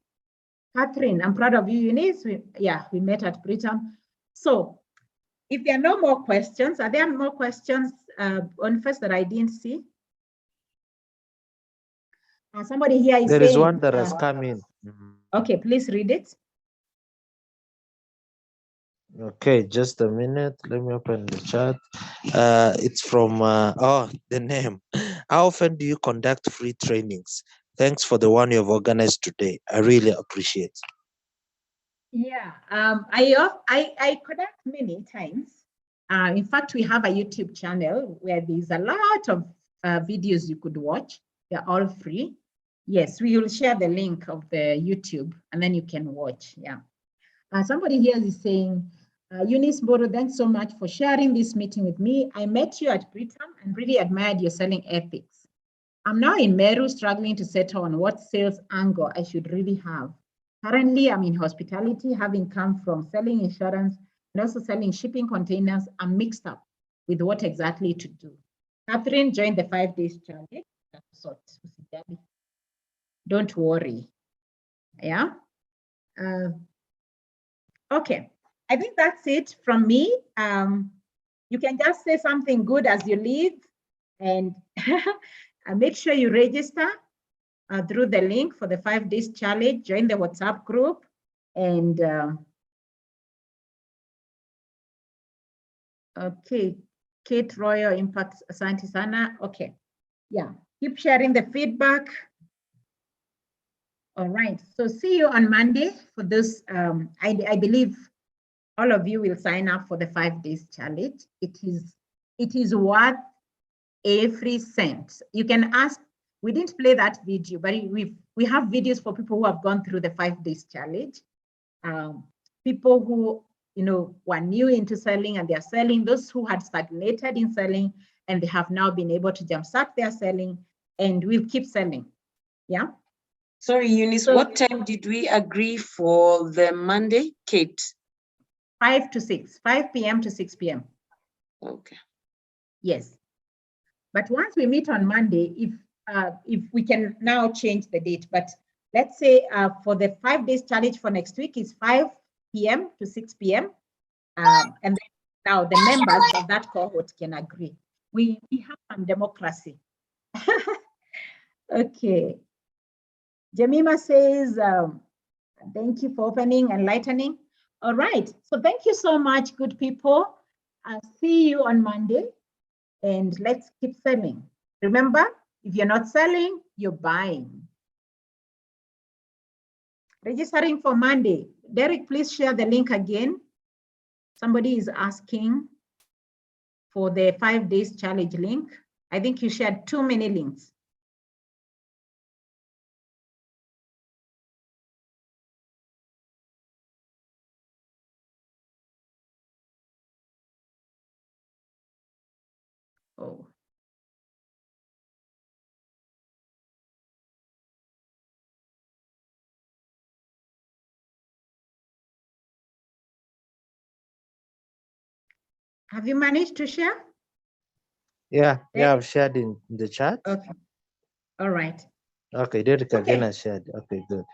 Catherine, I'm proud of you, Eunice. We met at Brigham. So if there are no more questions, are there more questions on first that I didn't see? Somebody here is There saying, is one that has come in. Okay, please read it. Okay, just a minute. Let me open the chat. It's from, the name. How often do you conduct free trainings? Thanks for the one you've organized today. I really appreciate it. Yeah, I conduct many times. In fact, we have a YouTube channel where there's a lot of videos you could watch. They're all free. Yes, we will share the link of the YouTube and then you can watch. Yeah. Somebody here is saying, Eunice Mburu, thanks so much for sharing this meeting with me. I met you at Brigham and really admired your selling ethics. I'm now in Meru struggling to settle on what sales angle I should really have. Currently, I'm in hospitality, having come from selling insurance and also selling shipping containers. I'm mixed up with what exactly to do. Catherine joined the 5 days challenge. Don't worry. Yeah. Okay. I think that's it from me. You can just say something good as you leave, and make sure you register through the link for the 5 days challenge. Join the WhatsApp group, and okay, Kate Royal Impact, asante sana. Okay, yeah, keep sharing the feedback. All right, so see you on Monday for this. I believe all of you will sign up for the 5 days challenge. It is worth every cent. You can ask. We didn't play that video, but we have videos for people who have gone through the 5 days challenge. People who were new into selling and they're selling. Those who had stagnated in selling and they have now been able to jumpstart their selling, and we'll keep selling. Yeah. Sorry, Eunice, what time did we agree for the Monday, Kate? 5 to 6, 5 p.m. to 6 p.m. Okay. Yes. But once we meet on Monday, if we can now change the date, but let's say for the 5 days challenge for next week is 5 p.m. to 6 p.m. And then now the members of that cohort can agree. We have some democracy. Okay. Jemima says, thank you for opening and enlightening. All right. So thank you so much, good people. I'll see you on Monday, and let's keep selling. Remember, if you're not selling, you're buying. Registering for Monday. Derek, please share the link again. Somebody is asking for the 5 days challenge link. I think you shared too many links. Oh. Have you managed to share? Yeah, Derek? I've shared in the chat. Okay. All right. Okay, Derek again Okay. has shared. Okay, good.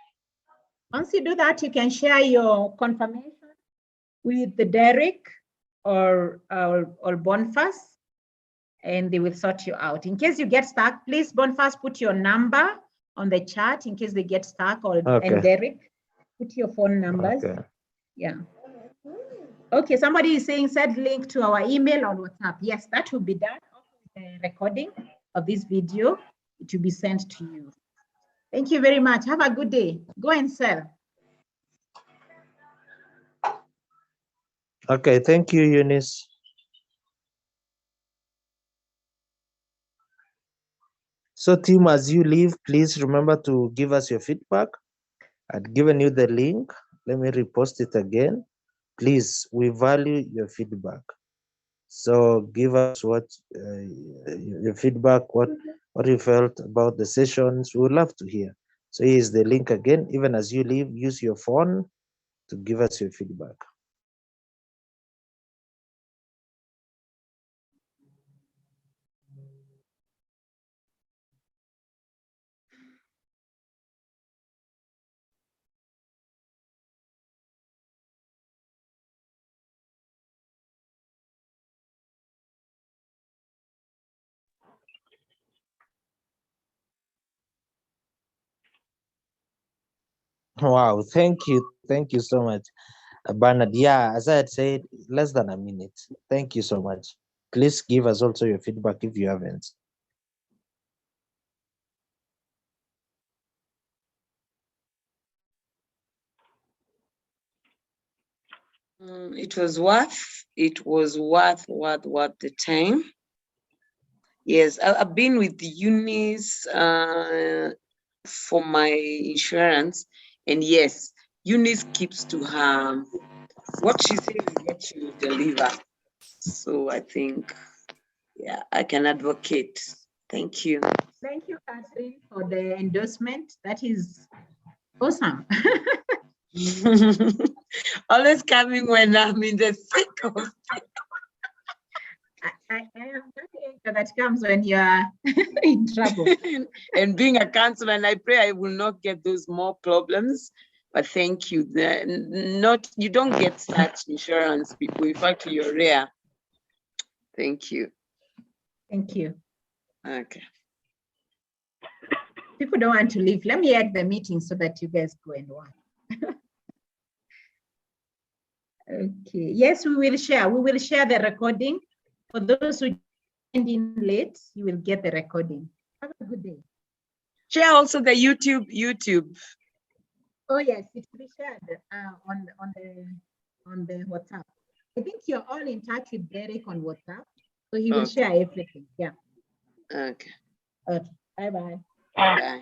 Once you do that, you can share your confirmation with the Derek or Boniface, and they will sort you out. In case you get stuck, please, Boniface, put your number on the chat in case they get stuck, and Okay. Derek, put your phone numbers. Okay. Yeah. Okay, somebody is saying send link to our email on WhatsApp. Yes, that will be done. The recording of this video, it will be sent to you. Thank you very much. Have a good day. Go and sell. Okay, thank you, Eunice. So team, as you leave, please remember to give us your feedback. I've given you the link. Let me repost it again. Please, we value your feedback. So give us what your feedback, what you felt about the sessions. We would love to hear. So here's the link again. Even as you leave, use your phone to give us your feedback. Wow, thank you so much, Bernard. Yeah, as I had said, less than a minute. Thank you so much. Please give us also your feedback if you haven't. It was worth the time. Yes, I've been with Eunice for my insurance, and yes, Eunice keeps to her, what she says is what she will deliver. So I think, yeah, I can advocate. Thank you. Thank you, Catherine, for the endorsement. That is awesome. Always coming when I'm in the thick of I am that anchor that comes when you are in trouble. and being a counselor, and I pray I will not get those more problems. But thank you. You don't get such insurance people. In fact, you're rare. Thank you. Thank you. Okay. People don't want to leave. Let me end the meeting so that you guys go and work. Okay. Yes, we will share. We will share the recording. For those who joined in late, you will get the recording. Have a good day. Share also the YouTube. Oh yes, it will be shared on the WhatsApp. I think you're all in touch with Derek on WhatsApp, so he will share everything. Yeah. Okay. Okay. Bye-bye. Bye.